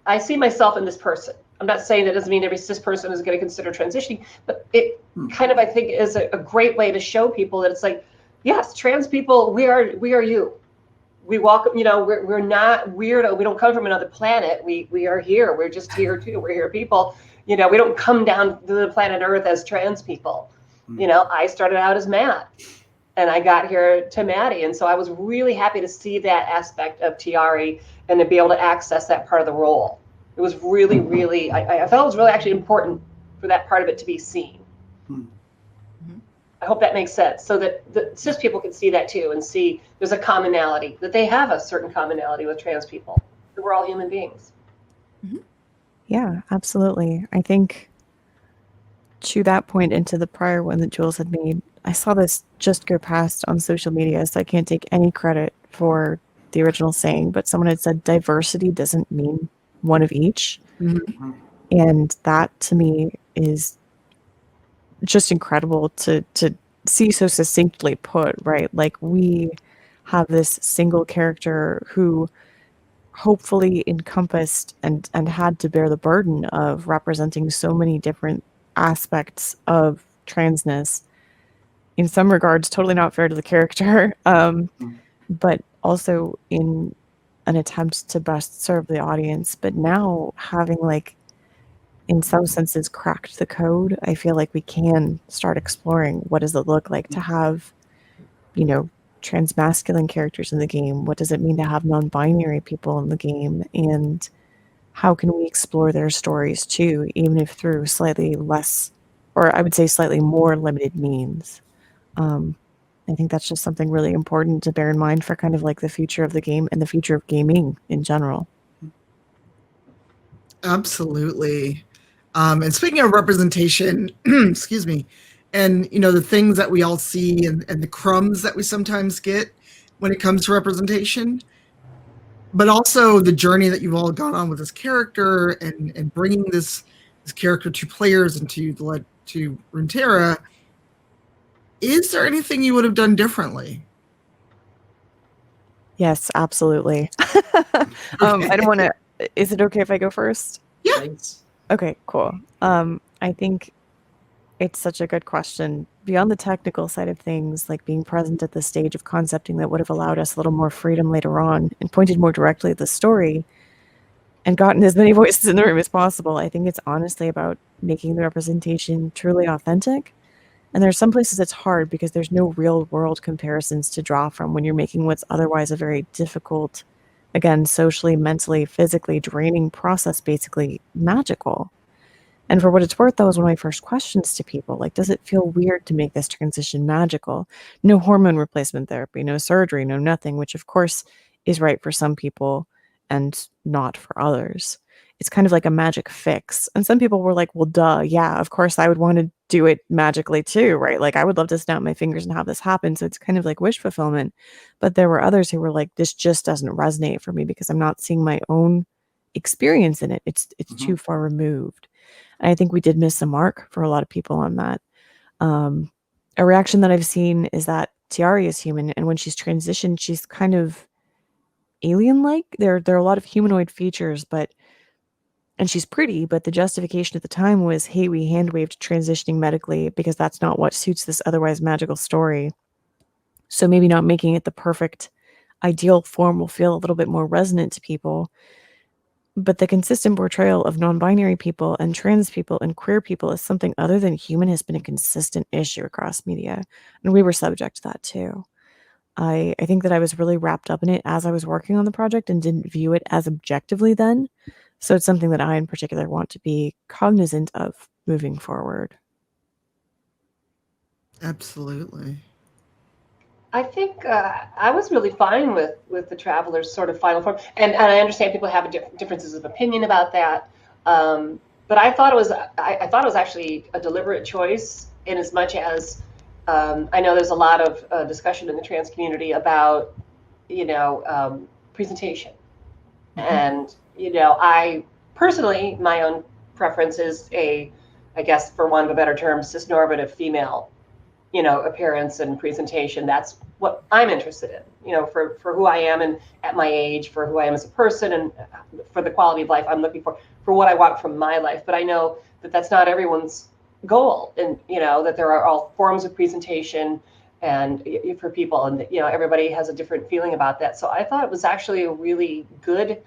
I see myself in this person. I'm not saying that doesn't mean every cis person is going to consider transitioning, but it kind of, I think, is a great way to show people that it's like, yes, trans people, we are you. We walk, we're not weirdo. We don't come from another planet. We are here. We're just here too. We're here people. We don't come down to the planet Earth as trans people. I started out as Matt, and I got here to Maddie. And so I was really happy to see that aspect of Tyari and to be able to access that part of the role. It was really, really, I felt it was really actually important for that part of it to be seen. I hope that makes sense, so that the cis people can see that too and see there's a commonality, that they have a certain commonality with trans people, that we're all human beings. Yeah, absolutely. I think to that point, into the prior one that Jules had made, I saw this just go past on social media, so I can't take any credit for the original saying, but someone had said diversity doesn't mean one of each. And that to me is just incredible to see so succinctly put, right? Like, we have this single character who hopefully encompassed and had to bear the burden of representing so many different aspects of transness. In some regards, totally not fair to the character, but also in an attempt to best serve the audience. But now having, like, in some senses cracked the code, I feel like we can start exploring what does it look like to have, transmasculine characters in the game. What does it mean to have non-binary people in the game? And how can we explore their stories too, even if through slightly less, or I would say slightly more limited means. I think that's just something really important to bear in mind for kind of like the future of the game and the future of gaming in general. Absolutely. And speaking of representation, excuse me, and the things that we all see and the crumbs that we sometimes get when it comes to representation, but also the journey that you've all gone on with this character and bringing this character to players and to Runeterra. Is there anything you would have done differently? Yes, absolutely. I don't want to. Is it okay if I go first? Yeah. Thanks. Okay, cool. I think it's such a good question. Beyond the technical side of things, like being present at the stage of concepting that would have allowed us a little more freedom later on and pointed more directly at the story and gotten as many voices in the room as possible, I think it's honestly about making the representation truly authentic. And there's some places it's hard because there's no real world comparisons to draw from when you're making what's otherwise a very difficult, again, socially, mentally, physically draining process, basically magical. And for what it's worth, that was one of my first questions to people. Like, does it feel weird to make this transition magical? No hormone replacement therapy, no surgery, no nothing, which of course is right for some people and not for others. it's kind of like a magic fix. And some people were like, well, duh, yeah, of course I would want to do it magically too, right? Like I would love to snap my fingers and have this happen. So it's kind of like wish fulfillment. But there were others who were like, this just doesn't resonate for me because I'm not seeing my own experience in it. It's too far removed. And I think we did miss the mark for a lot of people on that. A reaction that I've seen is that Tyari is human, and when she's transitioned, she's kind of alien-like. There are a lot of humanoid features, and she's pretty, but the justification at the time was, hey, we hand-waved transitioning medically because that's not what suits this otherwise magical story. So maybe not making it the perfect ideal form will feel a little bit more resonant to people. But the consistent portrayal of non-binary people and trans people and queer people as something other than human has been a consistent issue across media. And we were subject to that too. I think that I was really wrapped up in it as I was working on the project and didn't view it as objectively then. So it's something that I in particular want to be cognizant of moving forward. Absolutely. I think I was really fine with the Traveler's sort of final form, and I understand people have differences of opinion about that. But I thought it was actually a deliberate choice, in as much as I know there's a lot of discussion in the trans community about presentation, and I personally, my own preference is I guess for want of a better term, cisnormative female appearance and presentation. That's what I'm interested in, for who I am and at my age, for who I am as a person, and for the quality of life I'm looking for what I want from my life. But I know that that's not everyone's goal, and that there are all forms of presentation and for people, and everybody has a different feeling about that. So I thought it was actually a really good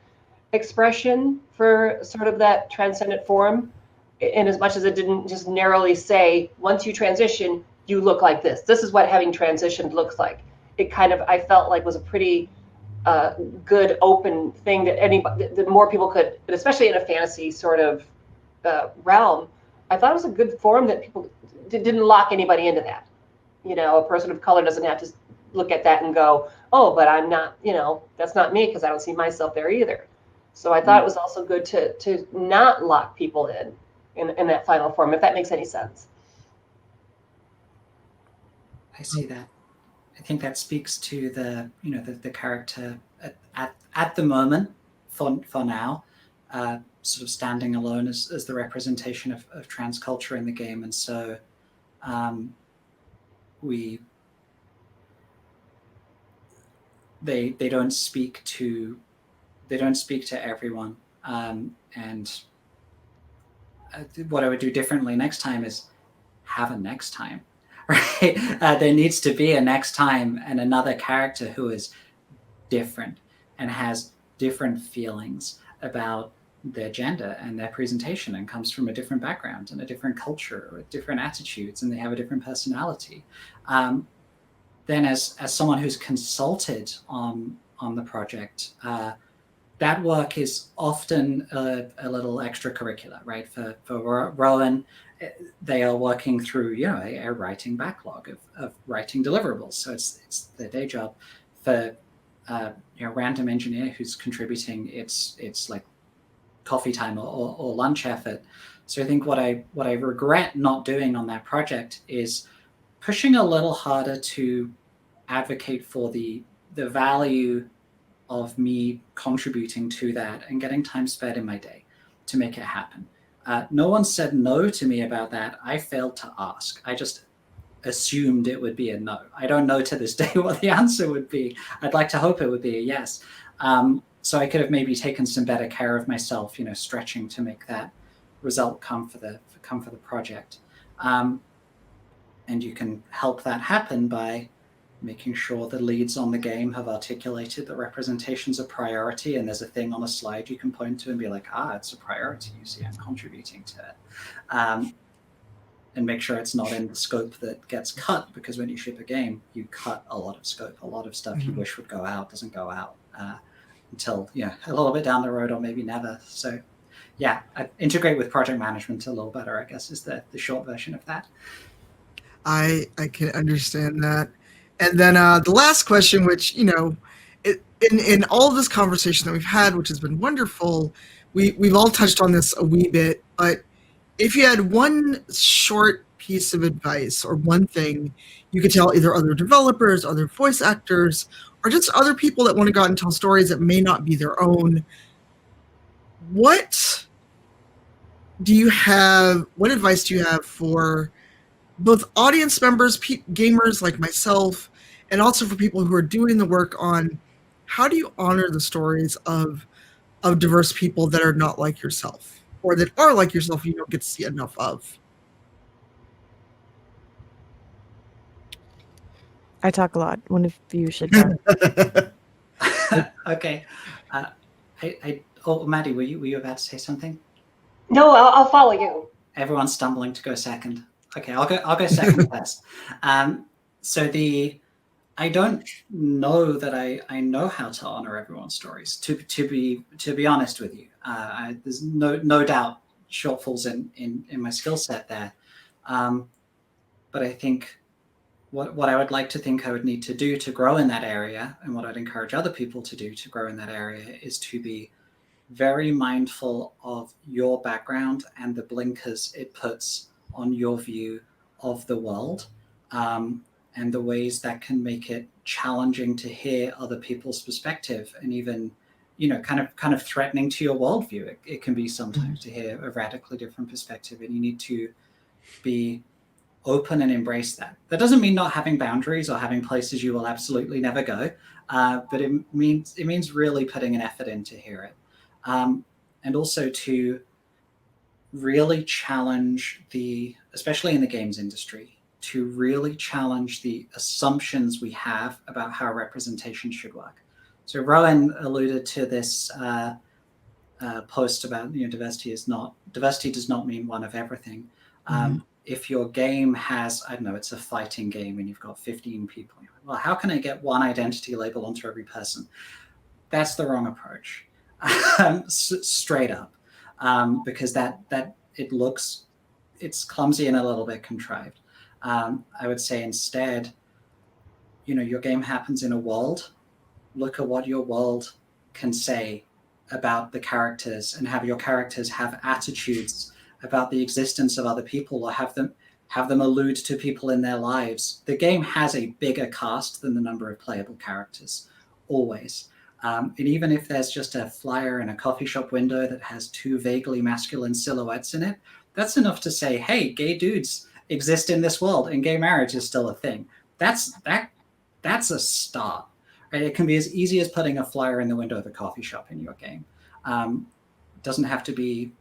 expression for sort of that transcendent form, in as much as it didn't just narrowly say, once you transition, you look like this. This is what having transitioned looks like. It kind of, I felt like, was a pretty good open thing that more people could, especially in a fantasy sort of realm. I thought it was a good form that people didn't lock anybody into that. A person of color doesn't have to look at that and go, oh, but I'm not, that's not me, because I don't see myself there either. So I thought it was also good to not lock people in that final form, if that makes any sense. I see that. I think that speaks to the character at the moment, for now, sort of standing alone as the representation of trans culture in the game. And so they don't speak to everyone. And what I would do differently next time is have a next time. Right? There needs to be a next time and another character who is different and has different feelings about their gender and their presentation, and comes from a different background and a different culture with different attitudes, and they have a different personality. Then as someone who's consulted on the project, that work is often a little extracurricular, right? For Rowan, they are working through, a writing backlog of writing deliverables. So it's their day job. For random engineer who's contributing, it's like coffee time or lunch effort. So I think what I regret not doing on that project is pushing a little harder to advocate for the value of me contributing to that and getting time spared in my day to make it happen. No one said no to me about that. I failed to ask. I just assumed it would be a no. I don't know to this day what the answer would be. I'd like to hope it would be a yes. So I could have maybe taken some better care of myself, stretching to make that result come for the project. And you can help that happen by making sure the leads on the game have articulated that representation's a priority, and there's a thing on a slide you can point to and be like, it's a priority, you see I'm contributing to it. And make sure it's not in the scope that gets cut, because when you ship a game, you cut a lot of scope. A lot of stuff you wish would go out doesn't go out until a little bit down the road, or maybe never. So I integrate with project management a little better, I guess, is the short version of that. I can understand that. And then the last question, which, in all of this conversation that we've had, which has been wonderful, we've all touched on this a wee bit, but if you had one short piece of advice or one thing you could tell either other developers, other voice actors, or just other people that want to go out and tell stories that may not be their own, what advice do you have for both audience members, gamers like myself, and also for people who are doing the work on how do you honor the stories of diverse people that are not like yourself, or that are like yourself you don't get to see enough of? I talk a lot. One of you should go. Okay. Maddie, were you about to say something? No, I'll follow you. Everyone's stumbling to go second. Okay, I'll go second first. I don't know that I know how to honor everyone's stories. To be honest with you, there's no doubt shortfalls in my skill set there, but I think what I would like to think I would need to do to grow in that area, and what I'd encourage other people to do to grow in that area, is to be very mindful of your background and the blinkers it puts on your view of the world, and the ways that can make it challenging to hear other people's perspective, and even, kind of threatening to your worldview. It can be sometimes to hear a radically different perspective, and you need to be open and embrace that. That doesn't mean not having boundaries or having places you will absolutely never go, but it means really putting an effort in to hear it, and also to really challenge especially in the games industry, to really challenge the assumptions we have about how representation should work. So Rowan alluded to this post about, diversity does not mean one of everything. If your game has, I don't know, it's a fighting game and you've got 15 people, well, how can I get one identity label onto every person? That's the wrong approach, straight up, because it's clumsy and a little bit contrived. I would say instead, your game happens in a world. Look at what your world can say about the characters, and have your characters have attitudes about the existence of other people, or have them allude to people in their lives. The game has a bigger cast than the number of playable characters, always. And even if there's just a flyer in a coffee shop window that has 2 vaguely masculine silhouettes in it, that's enough to say, hey, gay dudes exist in this world and gay marriage is still a thing. That's a start. Right? It can be as easy as putting a flyer in the window of a coffee shop in your game. Doesn't have to be,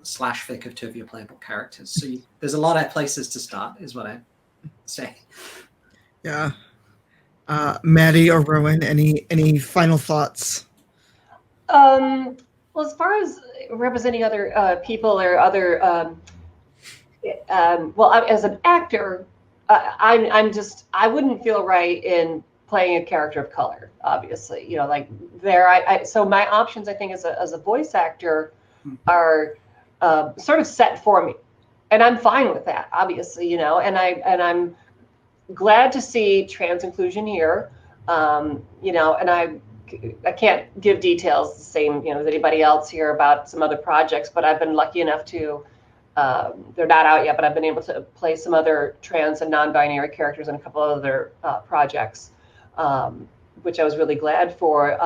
slash fic of 2 of your playable characters. So there's a lot of places to start, is what I say. Yeah. Maddie or Rowan, any final thoughts? Well, as far as representing other people or other, as an actor, I wouldn't feel right in playing a character of color, obviously. So my options, I think, as a voice actor are sort of set for me, and I'm fine with that, obviously, and I'm glad to see trans inclusion here, and I can't give details the same, as anybody else here about some other projects, but I've been lucky enough to, they're not out yet, but I've been able to play some other trans and non-binary characters in a couple of other projects, which I was really glad for.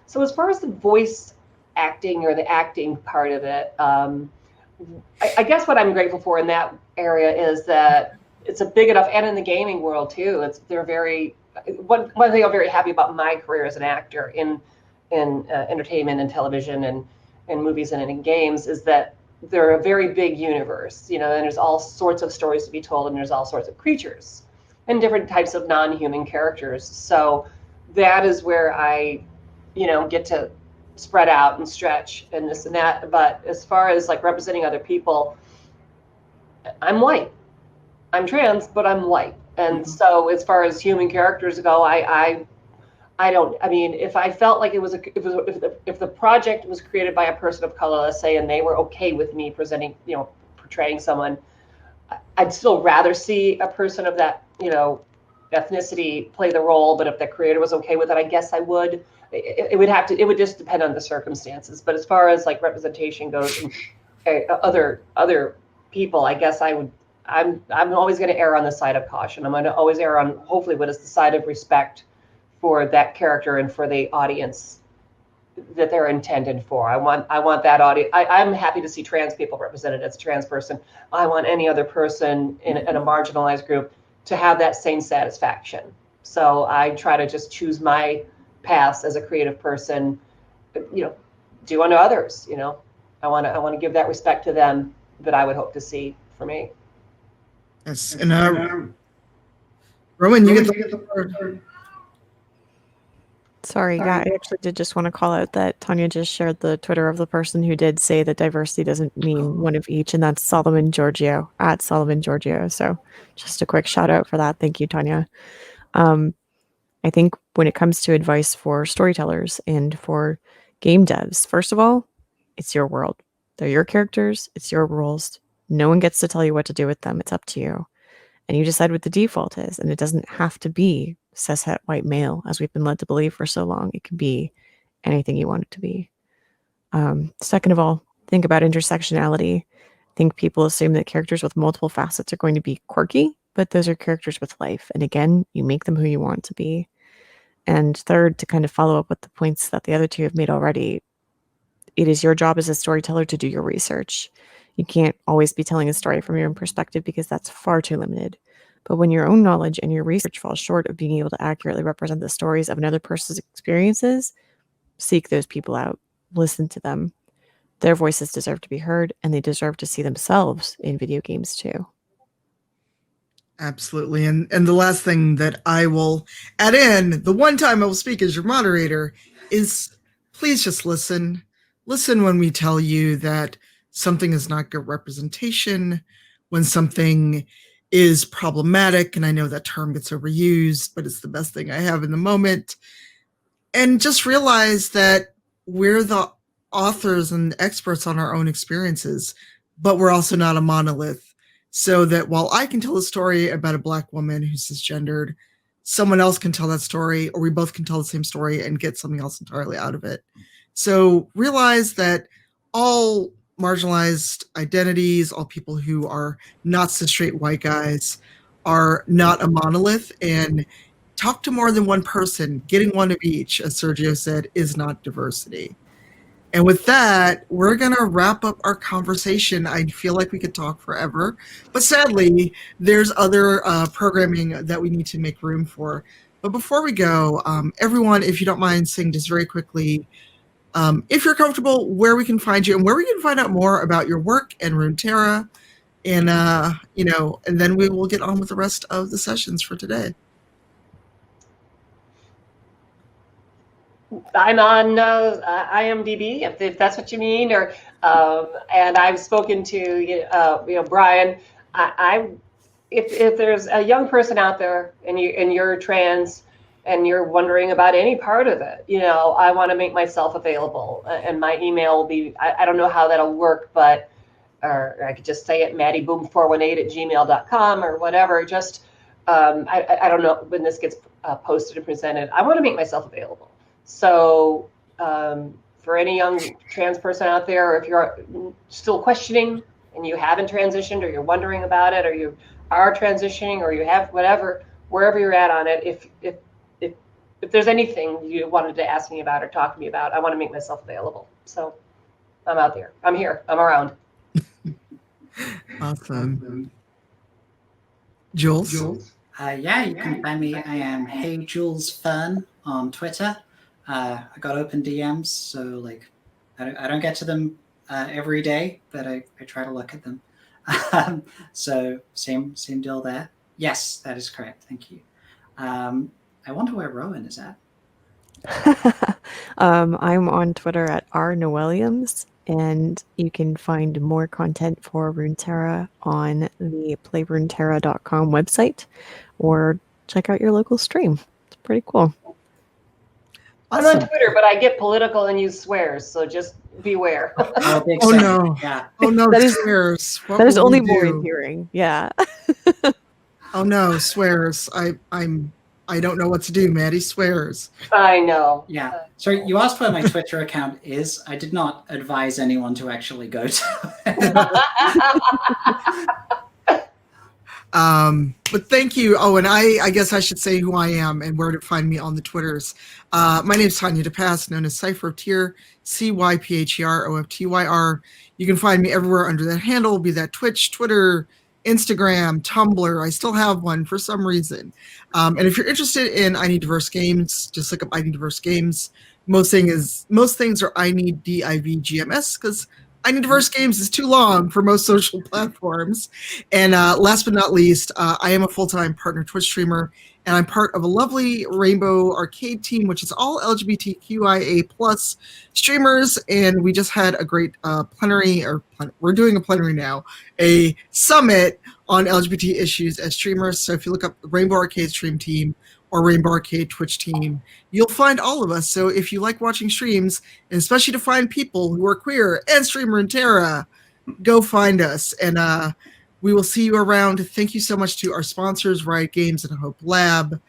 So as far as the voice acting or the acting part of it, I guess what I'm grateful for in that area is that it's a big enough, and in the gaming world too, they're very, one thing I'm very happy about my career as an actor in entertainment and television and movies and in games is that they're a very big universe, and there's all sorts of stories to be told, and there's all sorts of creatures and different types of non-human characters. So that is where I, get to spread out and stretch and this and that. But as far as like representing other people, I'm white. I'm trans, but I'm white. And so as far as human characters go, I mean, if I felt like if the project was created by a person of color, let's say, and they were okay with me portraying someone, I'd still rather see a person of that, ethnicity play the role. But if the creator was okay with it, I guess I would. it would just depend on the circumstances. But as far as like representation goes, and other people, I guess I'm always going to err on the side of caution. I'm going to always err on hopefully what is the side of respect for that character and for the audience that they're intended for. I want that audience. I'm happy to see trans people represented as a trans person. I want any other person in a marginalized group to have that same satisfaction. So I try to just choose my paths as a creative person, do unto others, I want to give that respect to them that I would hope to see for me. Yes, and Rowan, you get the word. Sorry, yeah, I actually did just want to call out that Tanya just shared the Twitter of the person who did say that diversity doesn't mean one of each, and that's Solomon Giorgio, at Solomon Giorgio. So just a quick shout out for that. Thank you, Tanya. I think when it comes to advice for storytellers and for game devs, first of all, it's your world. They're your characters. It's your rules. No one gets to tell you what to do with them. It's up to you. And you decide what the default is. And it doesn't have to be cishet white male, as we've been led to believe for so long. It can be anything you want it to be. Second of all, think about intersectionality. I think people assume that characters with multiple facets are going to be quirky, but those are characters with life. And again, you make them who you want to be. And third, to kind of follow up with the points that the other two have made already, it is your job as a storyteller to do your research. You can't always be telling a story from your own perspective because that's far too limited. But when your own knowledge and your research falls short of being able to accurately represent the stories of another person's experiences, seek those people out, listen to them. Their voices deserve to be heard, and they deserve to see themselves in video games too. Absolutely. And the last thing that I will add in, the one time I will speak as your moderator, is please just listen. Listen when we tell you that something is not good representation, when something is problematic, and I know that term gets overused, but it's the best thing I have in the moment. And just realize that we're the authors and experts on our own experiences, but we're also not a monolith. So that while I can tell a story about a Black woman who's cisgendered, someone else can tell that story, or we both can tell the same story and get something else entirely out of it. So realize that all marginalized identities, all people who are not cis straight white guys, are not a monolith, and talk to more than one person. Getting one of each, as Sergio said, is not diversity. And with that, we're going to wrap up our conversation. I feel like we could talk forever, but sadly, there's other programming that we need to make room for. But before we go, everyone, if you don't mind saying just very quickly, if you're comfortable, where we can find you and where we can find out more about your work and Runeterra, and and then we will get on with the rest of the sessions for today. I'm on IMDb, if that's what you mean, or and I've spoken to Brian. If there's a young person out there and you're trans and you're wondering about any part of it, I want to make myself available, and my email will be, I don't know how that'll work, but or I could just say it, maddieBoom418@gmail.com or whatever. Just I don't know when this gets posted and presented. I want to make myself available. So for any young trans person out there, or if you're still questioning and you haven't transitioned, or you're wondering about it, or you are transitioning, or you have whatever, wherever you're at on it, if there's anything you wanted to ask me about or talk to me about, I want to make myself available. So I'm out there. I'm here. I'm around. Awesome. Jules? Yeah, you can find me. I am Hey Jules Fern on Twitter. I got open DMs, so I don't get to them every day, but I try to look at them. So same deal there. Yes, that is correct. Thank you. I wonder where Rowan is at. I'm on Twitter at rnowilliams, and you can find more content for Runeterra on the playruneterra.com website, or check out your local stream. It's pretty cool. I'm on Twitter, but I get political and use swears, so just beware. Oh no! Yeah. Oh no! That is- swears. That is only more endearing. Yeah. Oh no! Swears. I'm I don't know what to do. Maddie swears. I know. Yeah. So you asked where my Twitter account is. I did not advise anyone to actually go to it. But thank you. Oh, and I guess I should say who I am and where to find me on the Twitters. My name is Tyari the Traveler, known as Cypher of Tyr, CYPHEROFTYR. You can find me everywhere under that handle, be that Twitch, Twitter, Instagram, Tumblr. I still have one for some reason. And if you're interested in I Need Diverse Games, just look up I Need Diverse Games. Most things are I Need DIVGMS because I Need Diverse Games is too long for most social platforms. And last but not least, I am a full-time partner Twitch streamer, and I'm part of a lovely Rainbow Arcade team, which is all LGBTQIA plus streamers. And we just had a great plenary, we're doing a plenary now, a summit on LGBT issues as streamers. So if you look up Rainbow Arcade stream team or Rainbow Arcade Twitch team, you'll find all of us. So if you like watching streams, and especially to find people who are queer and stream Runeterra, go find us. And we will see you around. Thank you so much to our sponsors, Riot Games and Hope Lab.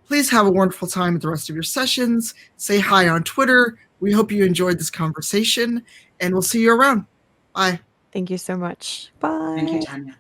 Please have a wonderful time at the rest of your sessions. Say hi on Twitter. We hope you enjoyed this conversation, and we'll see you around. Bye. Thank you so much. Bye. Thank you, Tanya.